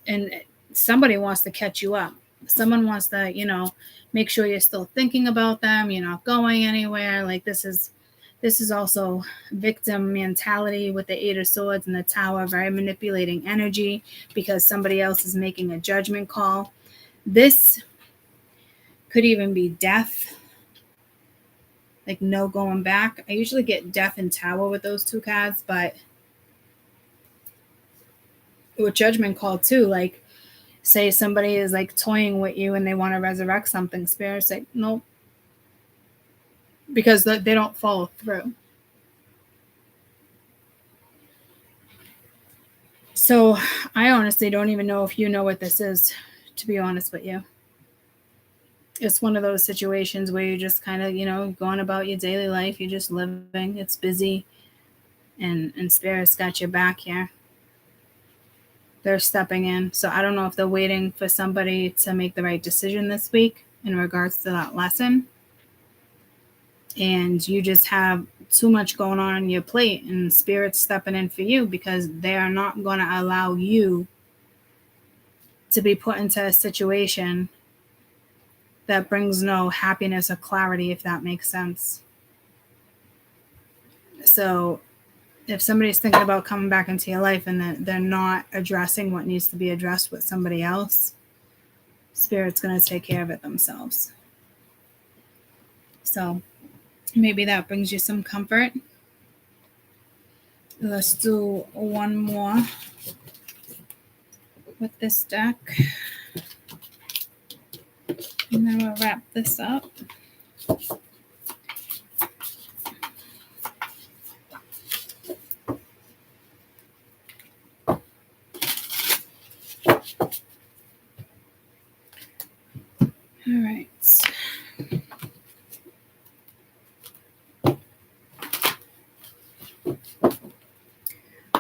and somebody wants to catch you up. Someone wants to, make sure you're still thinking about them. You're not going anywhere. Like, this is also victim mentality with the 8 of Swords and the Tower, very manipulating energy because somebody else is making a judgment call. This could even be death, like no going back. I usually get death and Tower with those 2 cards, but with judgment call too, like, say somebody is like toying with you and they want to resurrect something, Spirit's like, nope, because they don't follow through. So I honestly don't even know if you know what this is, to be honest with you. It's one of those situations where you're just kind of, going about your daily life. You're just living. It's busy. And Spirit's got your back here. They're stepping in. So I don't know if they're waiting for somebody to make the right decision this week in regards to that lesson. And you just have too much going on your plate, and Spirit's stepping in for you because they are not going to allow you to be put into a situation that brings no happiness or clarity, if that makes sense. So if somebody's thinking about coming back into your life and they're not addressing what needs to be addressed with somebody else, Spirit's going to take care of it themselves. So maybe that brings you some comfort. Let's do one more with this deck. And then we'll wrap this up. All right.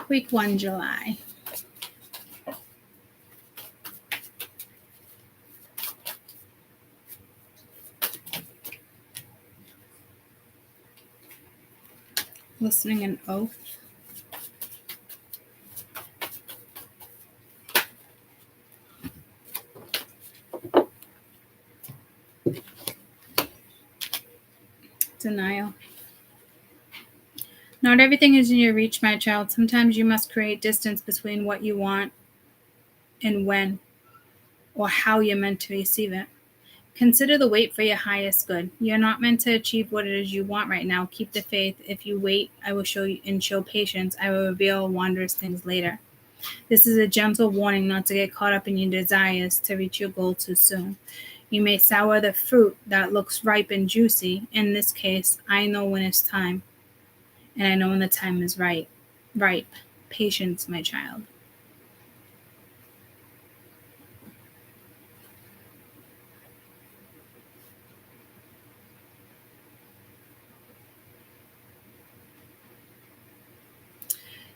Week 1, July. Listening an oath. Denial. Not everything is in your reach, my child. Sometimes you must create distance between what you want and when or how you're meant to receive it. Consider the wait for your highest good. You're not meant to achieve what it is you want right now. Keep the faith. If you wait, I will show you and show patience. I will reveal wondrous things later. This is a gentle warning not to get caught up in your desires to reach your goal too soon. You may sour the fruit that looks ripe and juicy. In this case, I know when it's time, and I know when the time is ripe. Patience, my child.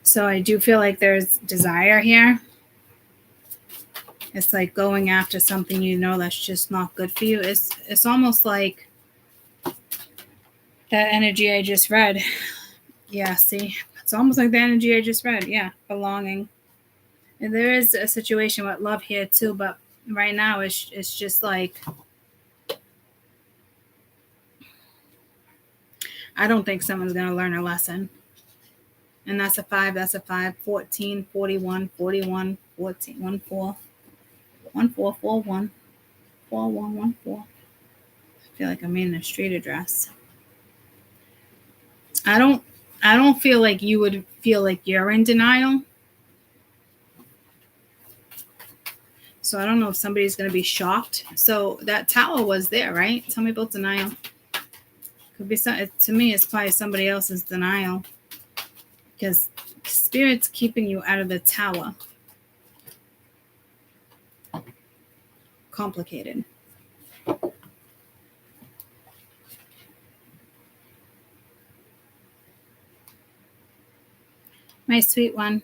So I do feel like there's desire here. It's like going after something you know that's just not good for you. It's almost like that energy I just read. Yeah, see? It's almost like the energy I just read. Yeah, belonging. And there is a situation with love here too, but right now it's just like I don't think someone's going to learn a lesson. And that's a 5, 14, 41, 41, 14, 1, 4, 1, 4, 4, 1, 4, 1, 1, 4. I feel like I'm in a street address. I don't feel like you would feel like you're in denial. So I don't know if somebody's going to be shocked. So that tower was there, right? Tell me about denial. Could be to me, it's probably somebody else's denial. Because Spirit's keeping you out of the tower. Complicated. My sweet one,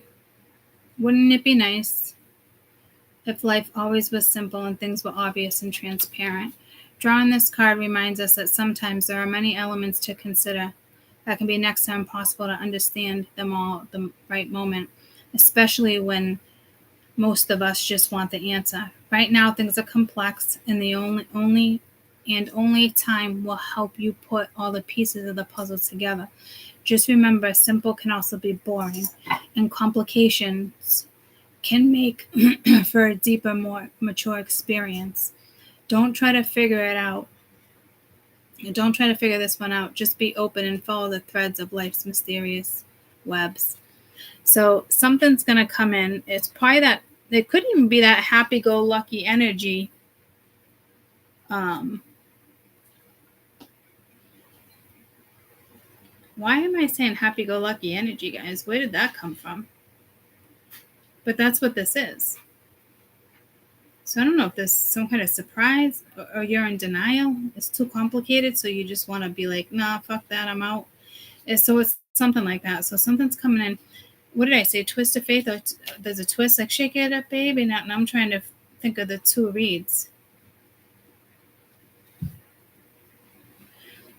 wouldn't it be nice if life always was simple and things were obvious and transparent? Drawing this card reminds us that sometimes there are many elements to consider that can be next to impossible to understand them all at the right moment, especially when most of us just want the answer. Right now, things are complex, and the only time will help you put all the pieces of the puzzle together. Just remember, simple can also be boring, and complications can make for a deeper, more mature experience. Don't try to figure it out. Don't try to figure this one out. Just be open and follow the threads of life's mysterious webs. So something's going to come in. It's probably that, it could even be that happy-go-lucky energy. Why am I saying happy-go-lucky energy, guys? Where did that come from? But that's what this is. So I don't know if there's some kind of surprise or you're in denial. It's too complicated, so you just want to be like, nah, fuck that, I'm out. So it's something like that. So something's coming in. What did I say? Twist of faith? Or there's a twist, like shake it up, baby. Now I'm trying to think of the two reads.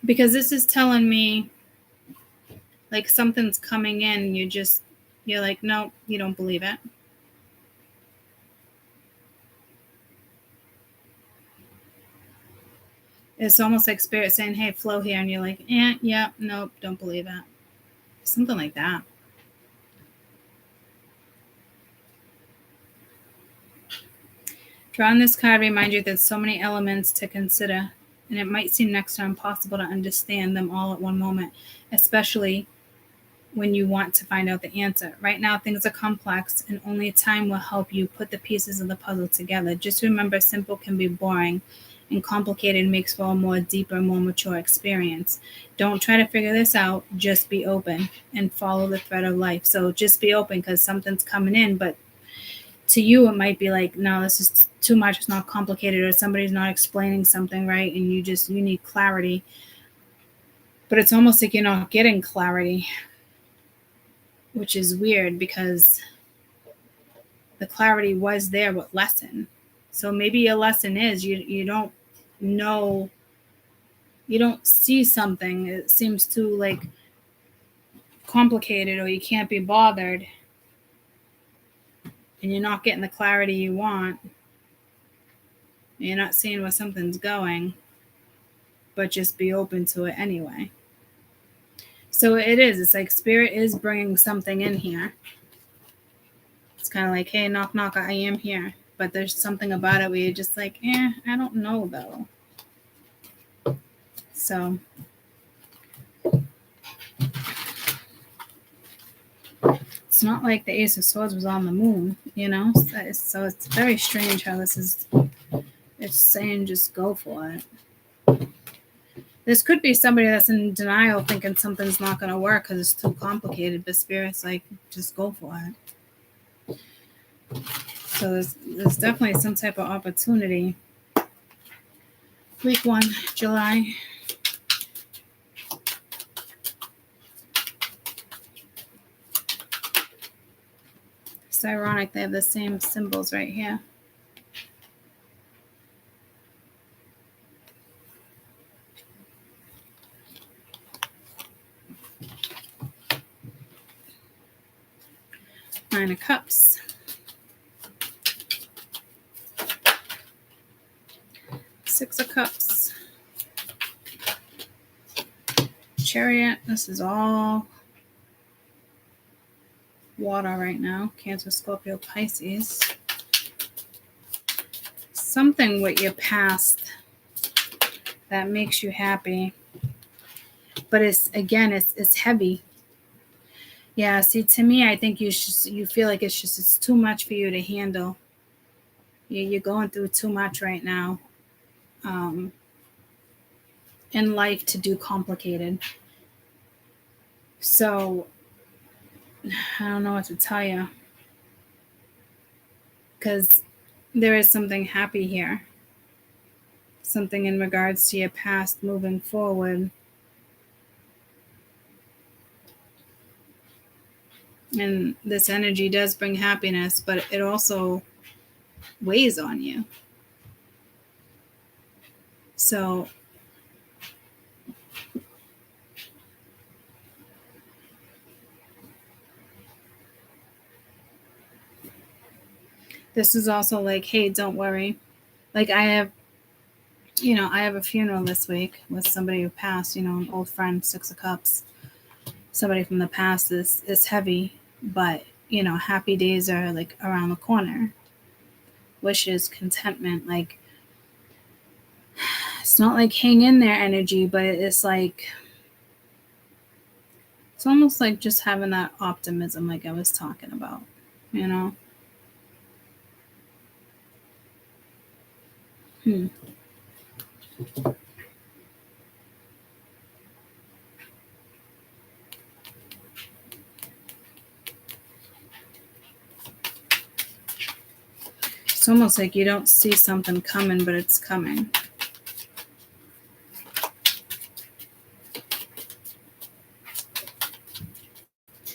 Because this is telling me like something's coming in. You're like, no, you don't believe it. It's almost like Spirit saying, hey, flow here. And you're like, yeah, nope, don't believe it. Something like that. Drawing this card reminds you there's so many elements to consider, and it might seem next to impossible to understand them all at one moment, especially when you want to find out the answer. Right now, things are complex, and only time will help you put the pieces of the puzzle together. Just remember, simple can be boring, and complicated makes for a more deeper, more mature experience. Don't try to figure this out. Just be open and follow the thread of life. So just be open because something's coming in, but to you, it might be like, no, this is too much. It's not complicated, or somebody's not explaining something right, and you need clarity. But it's almost like you're not getting clarity, which is weird because the clarity was there with lesson. So maybe your lesson is you don't know, you don't see something. It seems too like complicated, or you can't be bothered, and you're not getting the clarity you want. You're not seeing where something's going, but just be open to it anyway. So it is. It's like spirit is bringing something in here. It's kind of like, hey, knock, knock, I am here. But there's something about it where you're just like, I don't know, though. So it's not like the Ace of Swords was on the moon, you know? So it's very strange how this is. It's saying just go for it. This could be somebody that's in denial, thinking something's not going to work because it's too complicated. But Spirit's like, just go for it. So there's definitely some type of opportunity. Week 1, July. It's ironic they have the same symbols right here. Nine of Cups. Six of Cups. Chariot. This is all water right now. Cancer, Scorpio, Pisces. Something with your past that makes you happy. But it's heavy. Yeah, see, to me, I think you feel like it's too much for you to handle. You're going through too much right now in life to do complicated. So I don't know what to tell you, because there is something happy here. Something in regards to your past moving forward. And this energy does bring happiness, but it also weighs on you. So this is also like, hey, don't worry. Like I have a funeral this week with somebody who passed, an old friend, 6 of Cups. Somebody from the past is heavy, but, happy days are like around the corner. Wishes, contentment, like it's not like hang in there energy, but it's like, it's almost like just having that optimism like I was talking about, It's almost like you don't see something coming, but it's coming.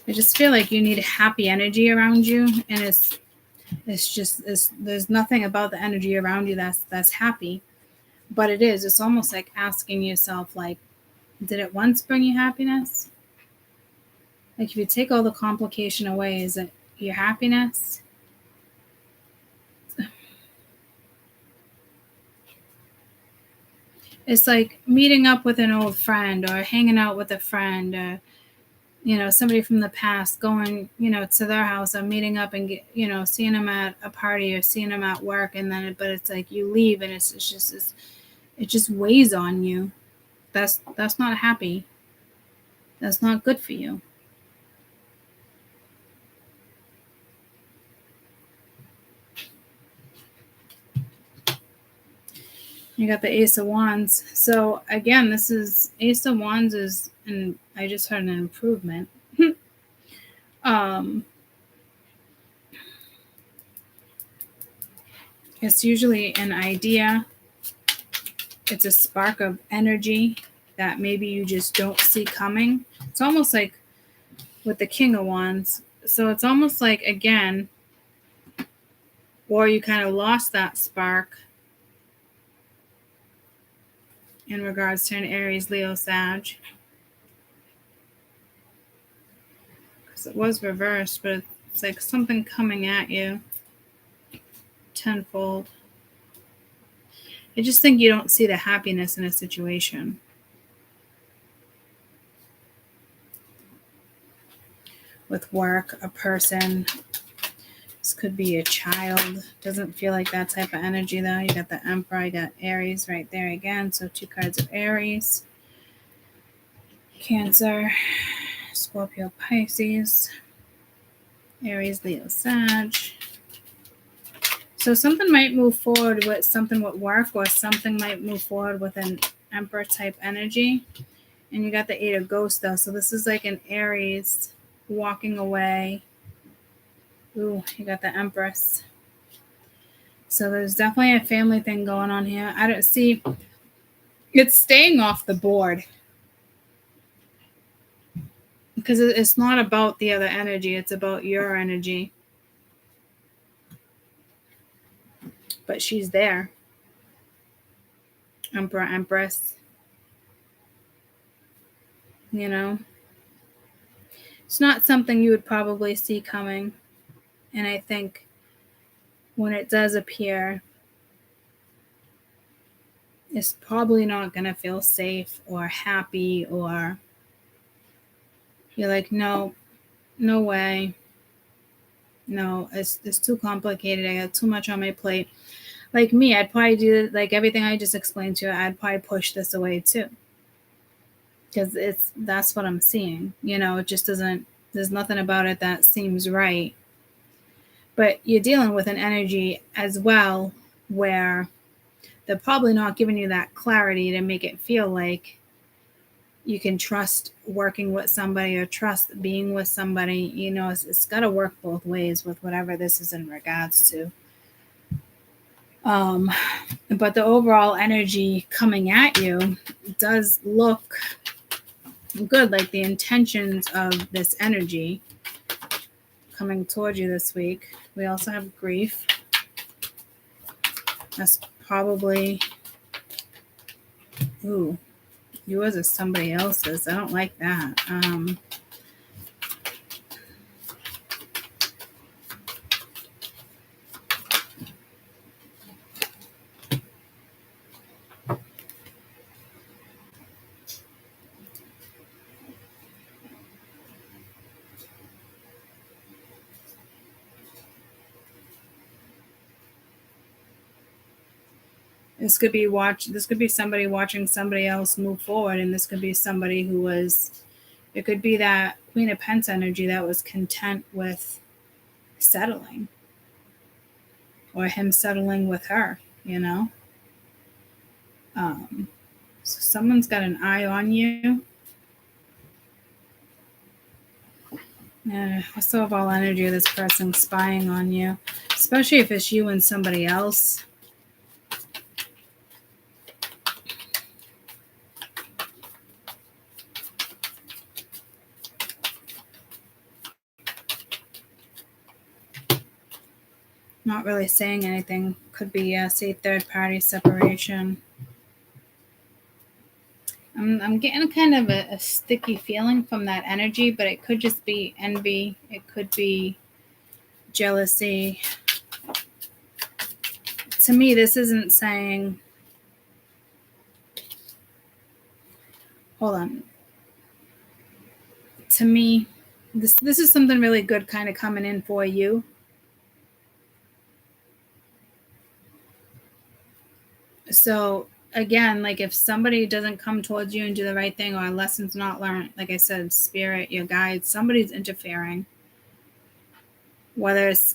I just feel like you need happy energy around you, and there's nothing about the energy around you that's happy, but it's almost like asking yourself, like, did it once bring you happiness? Like if you take all the complication away, is it your happiness? It's like meeting up with an old friend, or hanging out with a friend, or somebody from the past, going to their house, or meeting up and seeing them at a party, or seeing them at work, and then but it's like you leave and it just weighs on you. That's not happy. That's not good for you. You got the Ace of Wands. So again, this is Ace of Wands is, and I just heard an improvement. It's usually an idea. It's a spark of energy that maybe you just don't see coming. It's almost like with the King of Wands. So it's almost like, again, or you kind of lost that spark in regards to an Aries, Leo, Sag. Because it was reversed, but it's like something coming at you tenfold. I just think you don't see the happiness in a situation. With work, a person, this could be a child. Doesn't feel like that type of energy though. You got the Emperor, you got Aries right there again. So 2 cards of Aries. Cancer, Scorpio, Pisces, Aries, Leo, Sag. So something might move forward with something with work, or something might move forward with an Emperor type energy. And you got the 8 of Ghosts though. So this is like an Aries walking away. Ooh, you got the Empress. So there's definitely a family thing going on here. I don't see, it's staying off the board. Because it's not about the other energy. It's about your energy. But she's there. Emperor, Empress. You know? It's not something you would probably see coming. And I think when it does appear, it's probably not going to feel safe or happy, or you're like, no way. No, it's too complicated. I got too much on my plate. Like me, I'd probably do like everything I just explained to you. I'd probably push this away too. Because that's what I'm seeing. You know, it just doesn't, there's nothing about it that seems right. But you're dealing with an energy as well where they're probably not giving you that clarity to make it feel like you can trust working with somebody or trust being with somebody. You know, it's got to work both ways with whatever this is in regards to. But the overall energy coming at you does look good, like the intentions of this energy coming towards you this week. We also have grief. That's probably, ooh, yours is somebody else's. I don't like that. This could be somebody watching somebody else move forward, and this could be somebody who was, it could be that Queen of Pentacles energy that was content with settling, or him settling with her, you know. So someone's got an eye on you. What's the overall energy of this person spying on you, especially if it's you and somebody else? Not really saying anything. Could be, say, third-party separation. I'm getting kind of a sticky feeling from that energy, but it could just be envy. It could be jealousy. To me, this isn't saying... Hold on. To me, this is something really good kind of coming in for you. So again, like if somebody doesn't come towards you and do the right thing, or a lesson's not learned, like I said, spirit, your guides, somebody's interfering. Whether it's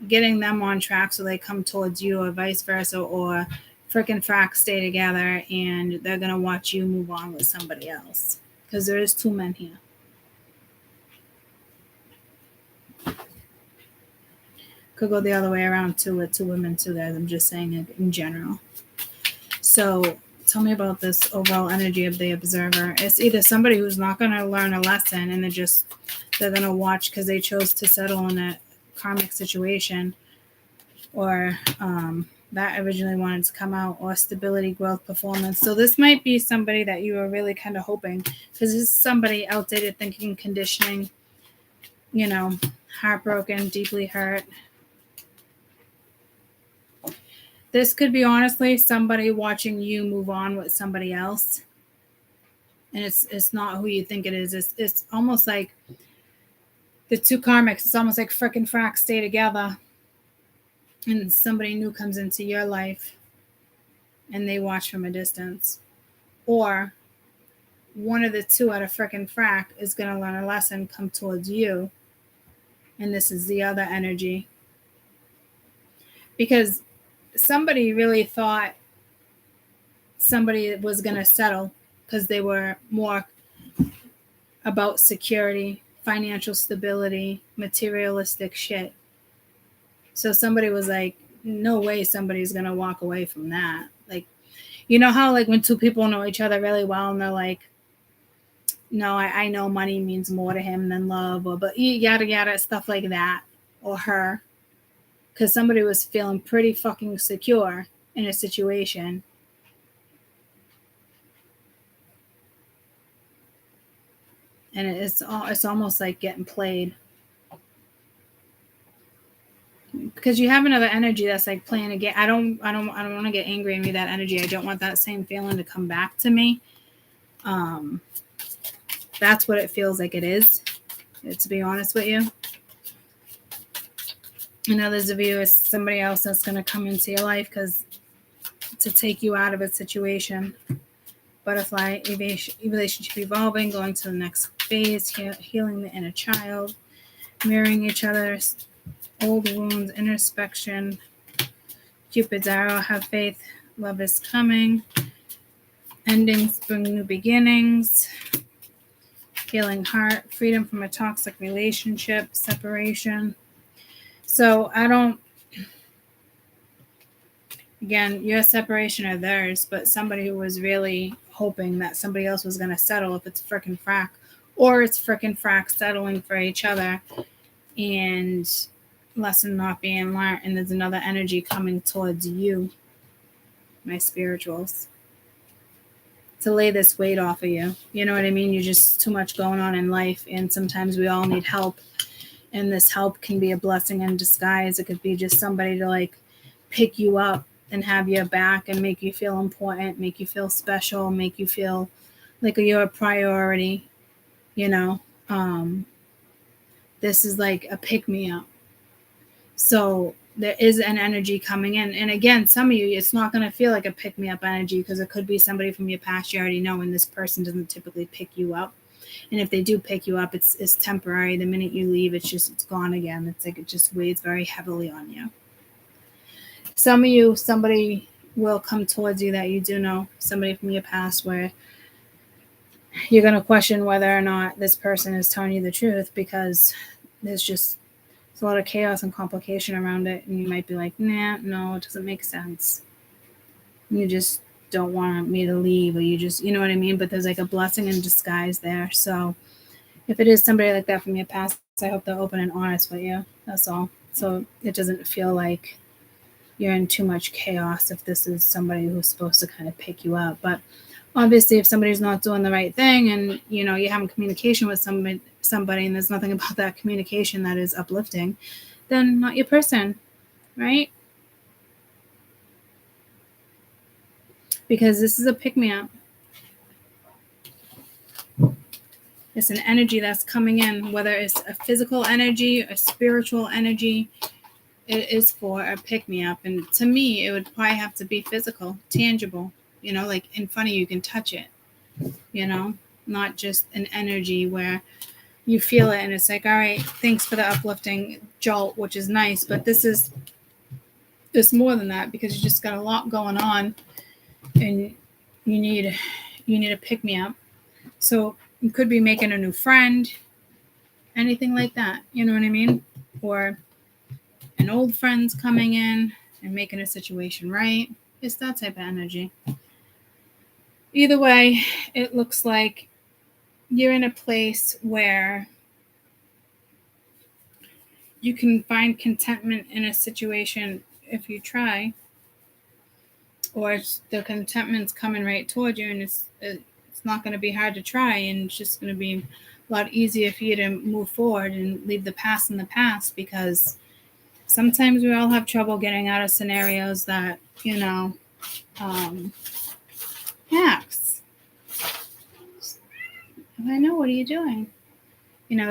getting them on track so they come towards you, or vice versa, or frickin' frack stay together and they're going to watch you move on with somebody else. Because there is 2 men here. Could go the other way around too with two women too, guys. I'm just saying it in general. So tell me about this overall energy of the observer. It's either somebody who's not going to learn a lesson and they're going to watch because they chose to settle in a karmic situation, or that originally wanted to come out, or stability, growth, performance. So this might be somebody that you were really kind of hoping, because this is somebody outdated thinking, conditioning, heartbroken, deeply hurt. This could be honestly somebody watching you move on with somebody else. And it's not who you think it is. It's almost like the two karmics, it's almost like frickin' frack stay together. And somebody new comes into your life and they watch from a distance. Or one of the two at a frickin' frack is going to learn a lesson, come towards you. And this is the other energy. Because somebody really thought somebody was going to settle because they were more about security, financial stability, materialistic shit. So somebody was like, no way somebody's going to walk away from that. Like, you know how like when two people know each other really well and they're like, no, I know money means more to him than love, or but yada yada, stuff like that, or her. Because somebody was feeling pretty fucking secure in a situation. And it's almost like getting played. Because you have another energy that's like playing a game. I don't want to get angry and be that energy. I don't want that same feeling to come back to me. That's what it feels like it is, to be honest with you. And others of you is somebody else that's going to come into your life to take you out of a situation. Butterfly, relationship evolving, going to the next phase, healing the inner child, mirroring each other's old wounds, introspection, Cupid's arrow, have faith, love is coming, endings bring new beginnings, healing heart, freedom from a toxic relationship, separation. So again, your separation or theirs, but somebody who was really hoping that somebody else was going to settle if it's frickin' frack, or it's frickin' frack settling for each other and lesson not being learned, and there's another energy coming towards you, my spirituals, to lay this weight off of you. You know what I mean? You're just too much going on in life, and sometimes we all need help. And this help can be a blessing in disguise. It could be just somebody to like pick you up and have your back and make you feel important, make you feel special, make you feel like you're a priority. This is like a pick-me-up. So there is an energy coming in. And again, some of you, it's not going to feel like a pick-me-up energy because it could be somebody from your past you already know, and this person doesn't typically pick you up. And if they do pick you up, it's temporary. The minute you leave, it's gone again. It's like it just weighs very heavily on you. Some of you, somebody will come towards you that you do know, somebody from your past, where you're going to question whether or not this person is telling you the truth, because there's a lot of chaos and complication around it. And you might be like, nah, no, it doesn't make sense. You just don't want me to leave, or you know what I mean? But there's like a blessing in disguise there. So if it is somebody like that from your past, I hope they're open and honest with you. That's all. So it doesn't feel like you're in too much chaos if this is somebody who's supposed to kind of pick you up. But obviously, if somebody's not doing the right thing, and you're having communication with somebody and there's nothing about that communication that is uplifting, then not your person, right? Because this is a pick-me-up. It's an energy that's coming in, whether it's a physical energy, a spiritual energy. It is for a pick-me-up. And to me, it would probably have to be physical, tangible, like in front of you, you can touch it, not just an energy where you feel it and it's like, all right, thanks for the uplifting jolt, which is nice. But it's more than that, because you just got a lot going on and you need a pick-me-up. So you could be making a new friend, anything like that. You know what I mean? Or and old friends coming in and making a situation right. It's that type of energy. Either way, it looks like you're in a place where you can find contentment in a situation if you try, or the contentment's coming right toward you, and it's not going to be hard to try, and it's just going to be a lot easier for you to move forward and leave the past in the past, because sometimes we all have trouble getting out of scenarios that, Max, I know, what are you doing?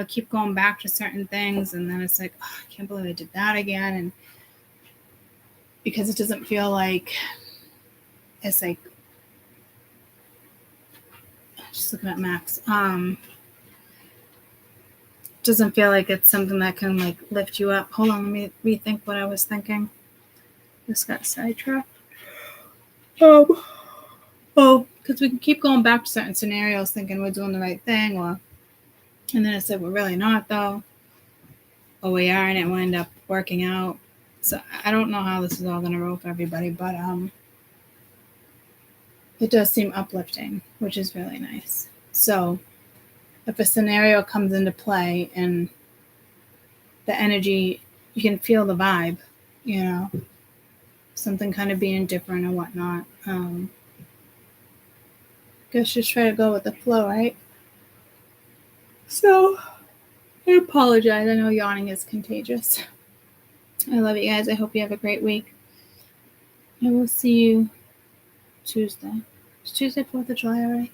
Keep going back to certain things, and then it's like, oh, I can't believe I did that again. And because it doesn't feel like it's like, just looking at Max, doesn't feel like it's something that can like lift you up. Hold on, let me rethink what I was thinking. This got sidetracked. Because we can keep going back to certain scenarios thinking we're doing the right thing, and then it's like we're really not, though. Or we are, and it will end up working out. So I don't know how this is all going to roll for everybody, but it does seem uplifting, which is really nice. So if a scenario comes into play and the energy, you can feel the vibe, something kind of being different or whatnot. Guess just try to go with the flow, right? So I apologize. I know yawning is contagious. I love you guys. I hope you have a great week. I will see you Tuesday. It's Tuesday, 4th of July already?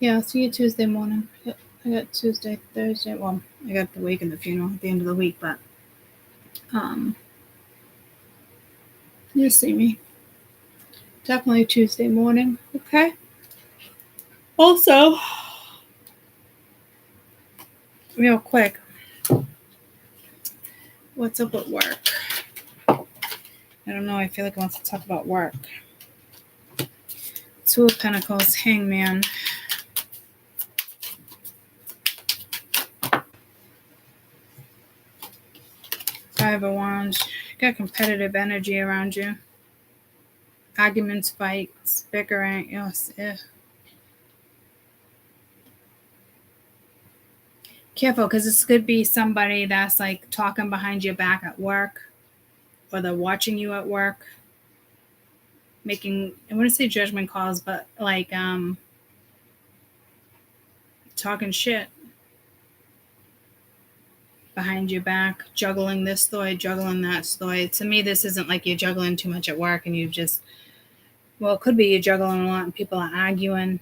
Yeah, I'll see you Tuesday morning. I got Tuesday, Thursday. Well, I got the wake and the funeral at the end of the week, but you'll see me. Definitely Tuesday morning, okay? Also, real quick, what's up with work? I don't know. I feel like I want to talk about work. Two of Pentacles, Hangman. Five of Wands. You got competitive energy around you. Arguments, fights, bickering. Yes. Careful, because this could be somebody that's like talking behind your back at work, or they're watching you at work, making, I wouldn't say judgment calls, but like talking shit behind your back, juggling this story, juggling that story. To me, this isn't like you're juggling too much at work and you just, well, it could be you're juggling a lot and people are arguing.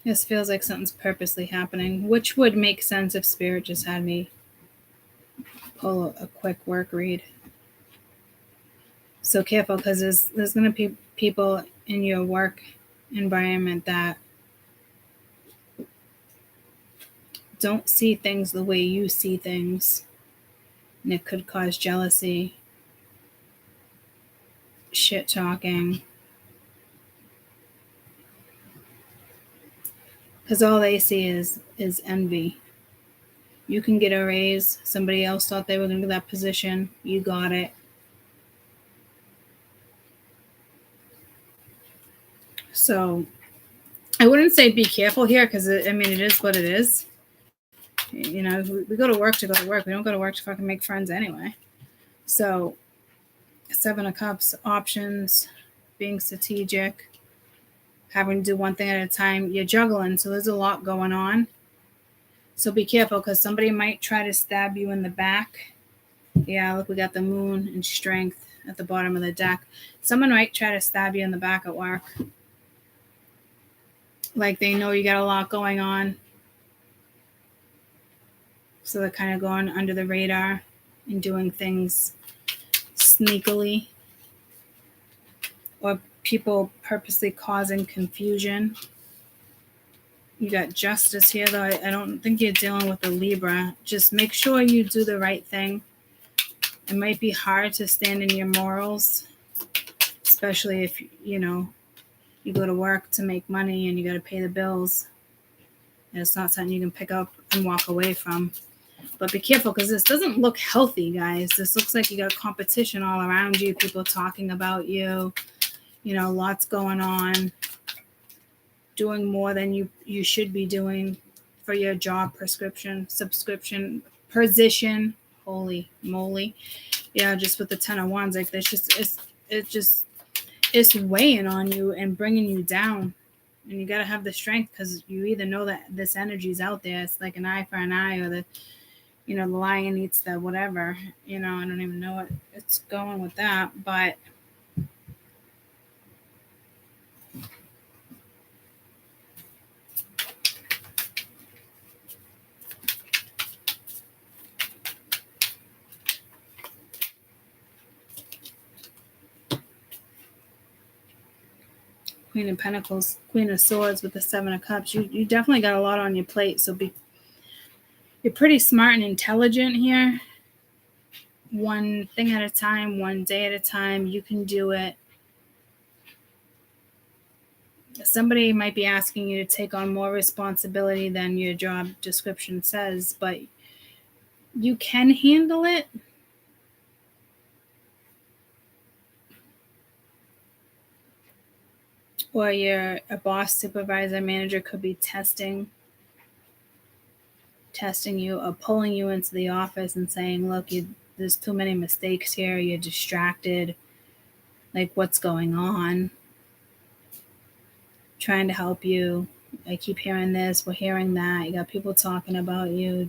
This feels like something's purposely happening, which would make sense if Spirit just had me pull a quick work read. So careful, because there's going to be people in your work environment that don't see things the way you see things, and it could cause jealousy, shit talking, because all they see is envy. You can get a raise. Somebody else thought they were going to get that position. You got it. So I wouldn't say be careful here, because it is what it is. We go to work to go to work. We don't go to work to fucking make friends anyway. So 7 of Cups, options, being strategic, having to do one thing at a time. You're juggling, so there's a lot going on. So be careful, because somebody might try to stab you in the back. Yeah, look, we got the Moon and Strength at the bottom of the deck. Someone might try to stab you in the back at work. Like they know you got a lot going on. So they're kind of going under the radar and doing things sneakily. Or people purposely causing confusion. You got Justice here, though. I don't think you're dealing with a Libra. Just make sure you do the right thing. It might be hard to stand in your morals, especially if, you go to work to make money and you got to pay the bills. And it's not something you can pick up and walk away from. But be careful because this doesn't look healthy, guys. This looks like you got competition all around you, people talking about you, lots going on, doing more than you should be doing for your job subscription, position. Holy moly. Yeah, just with the 10 of Wands, like it's weighing on you and bringing you down. And you got to have the strength because you either know that this energy is out there. It's like an eye for an eye, or the lion eats the whatever. I don't even know what it's going with that, but Queen of Pentacles, Queen of Swords with the 7 of Cups. You definitely got a lot on your plate, so you're pretty smart and intelligent here. One thing at a time, one day at a time. You can do it. Somebody might be asking you to take on more responsibility than your job description says, but you can handle it. Or a boss, supervisor, manager could be testing you or pulling you into the office and saying, look, there's too many mistakes here. You're distracted. Like, what's going on? Trying to help you. I keep hearing this. We're hearing that. You got people talking about you.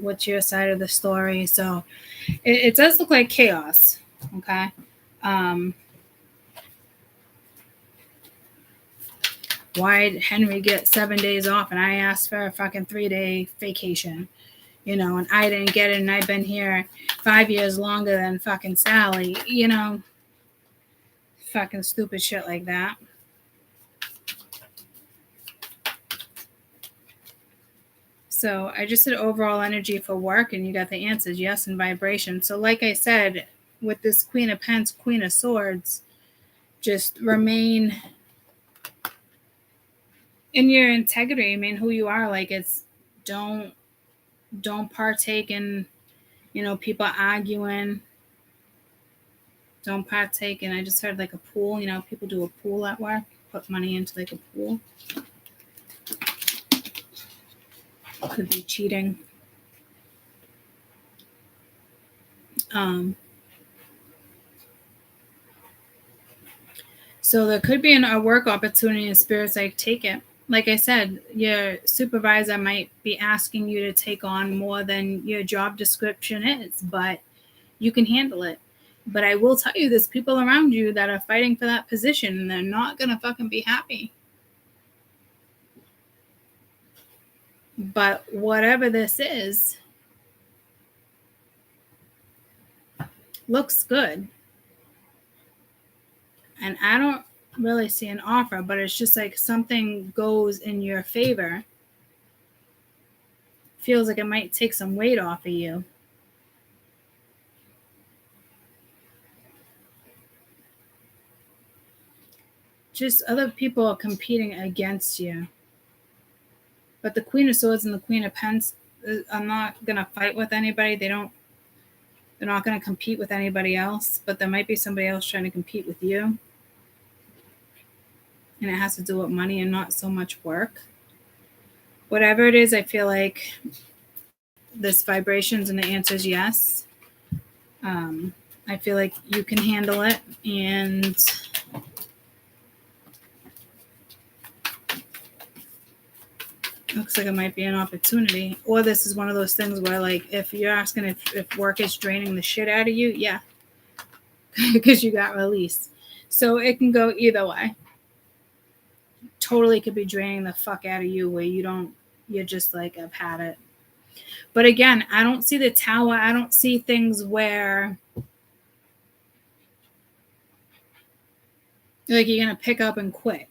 What's your side of the story? So it does look like chaos. Okay. Why did Henry get 7 days off and I asked for a fucking 3-day vacation? And I didn't get it, and I've been here 5 years longer than fucking Sally, fucking stupid shit like that. So I just did overall energy for work, and you got the answers, yes, and vibration. So like I said, with this Queen of Pentacles, Queen of Swords, just remain in your integrity. Who you are. Like, it's don't partake in, people arguing. Don't partake in, I just heard like a pool, people do a pool at work, put money into like a pool. Could be cheating. So there could be a work opportunity in spirits, like, take it. Like I said, your supervisor might be asking you to take on more than your job description is, but you can handle it. But I will tell you, there's people around you that are fighting for that position, and they're not going to fucking be happy. But whatever this is, looks good. And I don't really see an offer, but it's just like something goes in your favor. Feels like it might take some weight off of you. Just other people are competing against you. But the Queen of Swords and the Queen of Pentacles are not going to fight with anybody. They're not going to compete with anybody else, but there might be somebody else trying to compete with you. And it has to do with money and not so much work. Whatever it is, I feel like this vibrations and the answer is yes. I feel like you can handle it, and looks like it might be an opportunity. Or this is one of those things where, like, if you're asking if work is draining the shit out of you, yeah, because you got released. So it can go either way. Totally could be draining the fuck out of you, where you're just like, I've had it. But again, I don't see the Tower. I don't see things where like you're going to pick up and quit.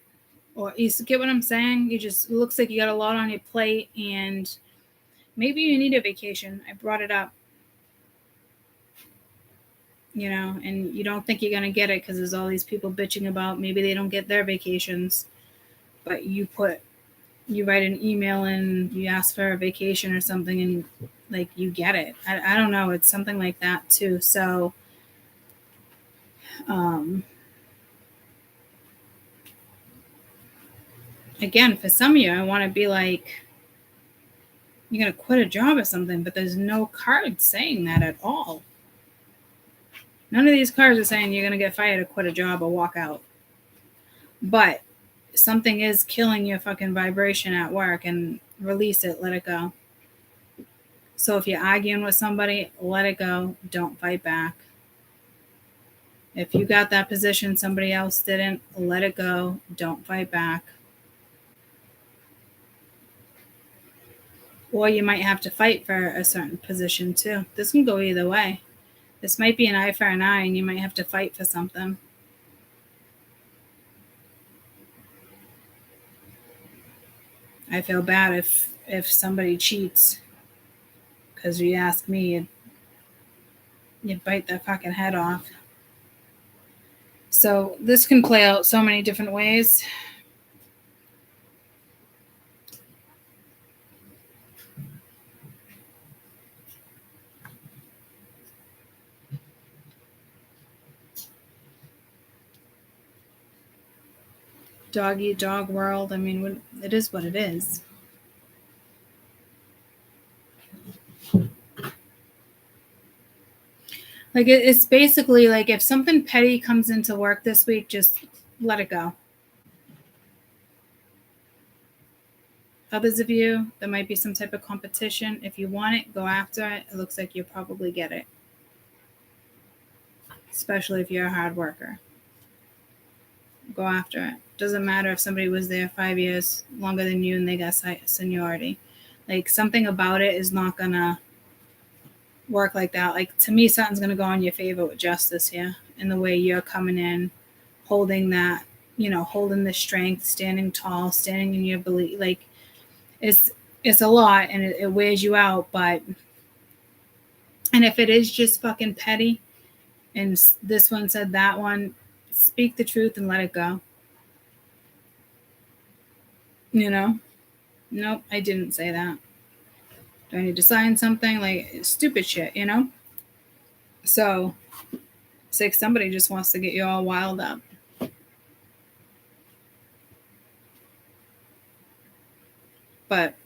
Or you get what I'm saying? It looks like you got a lot on your plate, and maybe you need a vacation. I brought it up. And you don't think you're going to get it because there's all these people bitching about maybe they don't get their vacations. But you put you write an email and you ask for a vacation or something and like you get it. I don't know. It's something like that too. So, again, for some of you, I want to be like, you're going to quit a job or something, but there's no card saying that at all. None of these cards are saying you're going to get fired or quit a job or walk out. But something is killing your fucking vibration at work, and release it, let it go. So if you're arguing with somebody, let it go. Don't fight back. If you got that position, somebody else didn't, let it go. Don't fight back. Or you might have to fight for a certain position too. This can go either way. This might be an eye for an eye, and you might have to fight for something. I feel bad if somebody cheats, because you ask me, you'd bite their fucking head off. So this can play out so many different ways. Dog eat dog world. I mean, it is what it is. Like, it's basically like if something petty comes into work this week, just let it go. Others of you, there might be some type of competition. If you want it, go after it. It looks like you'll probably get it. Especially if you're a hard worker. Go after it. Doesn't matter if somebody was there 5 years longer than you and they got seniority. Like, something about it is not going to work like that. Like, to me, something's going to go in your favor with justice here, in the way you're coming in, holding that, holding the strength, standing tall, standing in your belief. Like, it's a lot, and it wears you out. But, and if it is just fucking petty, and this one said that one, speak the truth and let it go. Nope, I didn't say that. Do I need to sign something? Like, stupid shit, So, it's like somebody just wants to get you all wild up. But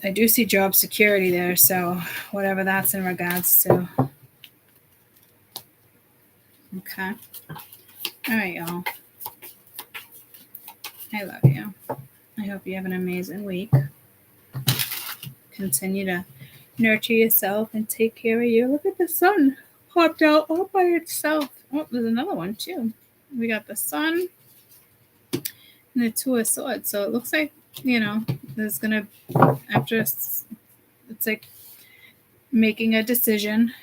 I do see job security there, so whatever that's in regards to. Okay. All right, y'all. I love you. I hope you have an amazing week. Continue to nurture yourself and take care of you. Look at the sun popped out all by itself. Oh, there's another one too. We got the sun and the Two of Swords. So it looks like, there's going to, after it's like making a decision,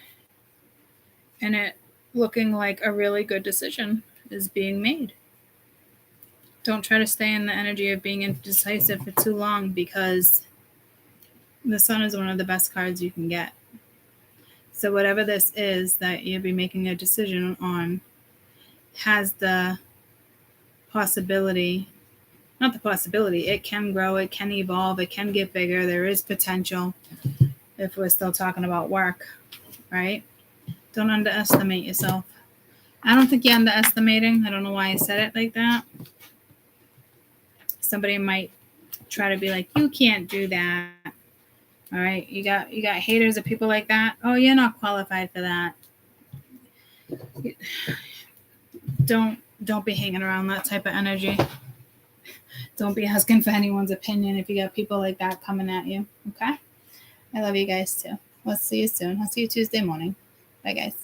and it looking like a really good decision is being made. Don't try to stay in the energy of being indecisive for too long, because the sun is one of the best cards you can get. So whatever this is that you'll be making a decision on has the possibility, not the possibility, it can grow, it can evolve, it can get bigger. There is potential if we're still talking about work, right? Don't underestimate yourself. I don't think you're underestimating. I don't know why I said it like that. Somebody might try to be like, you can't do that. All right, you got haters of people like that. Oh, you're not qualified for that. Don't be hanging around that type of energy. Don't be asking for anyone's opinion if you got people like that coming at you. Okay? I love you guys too. We'll see you soon. I'll see you Tuesday morning. Bye, guys.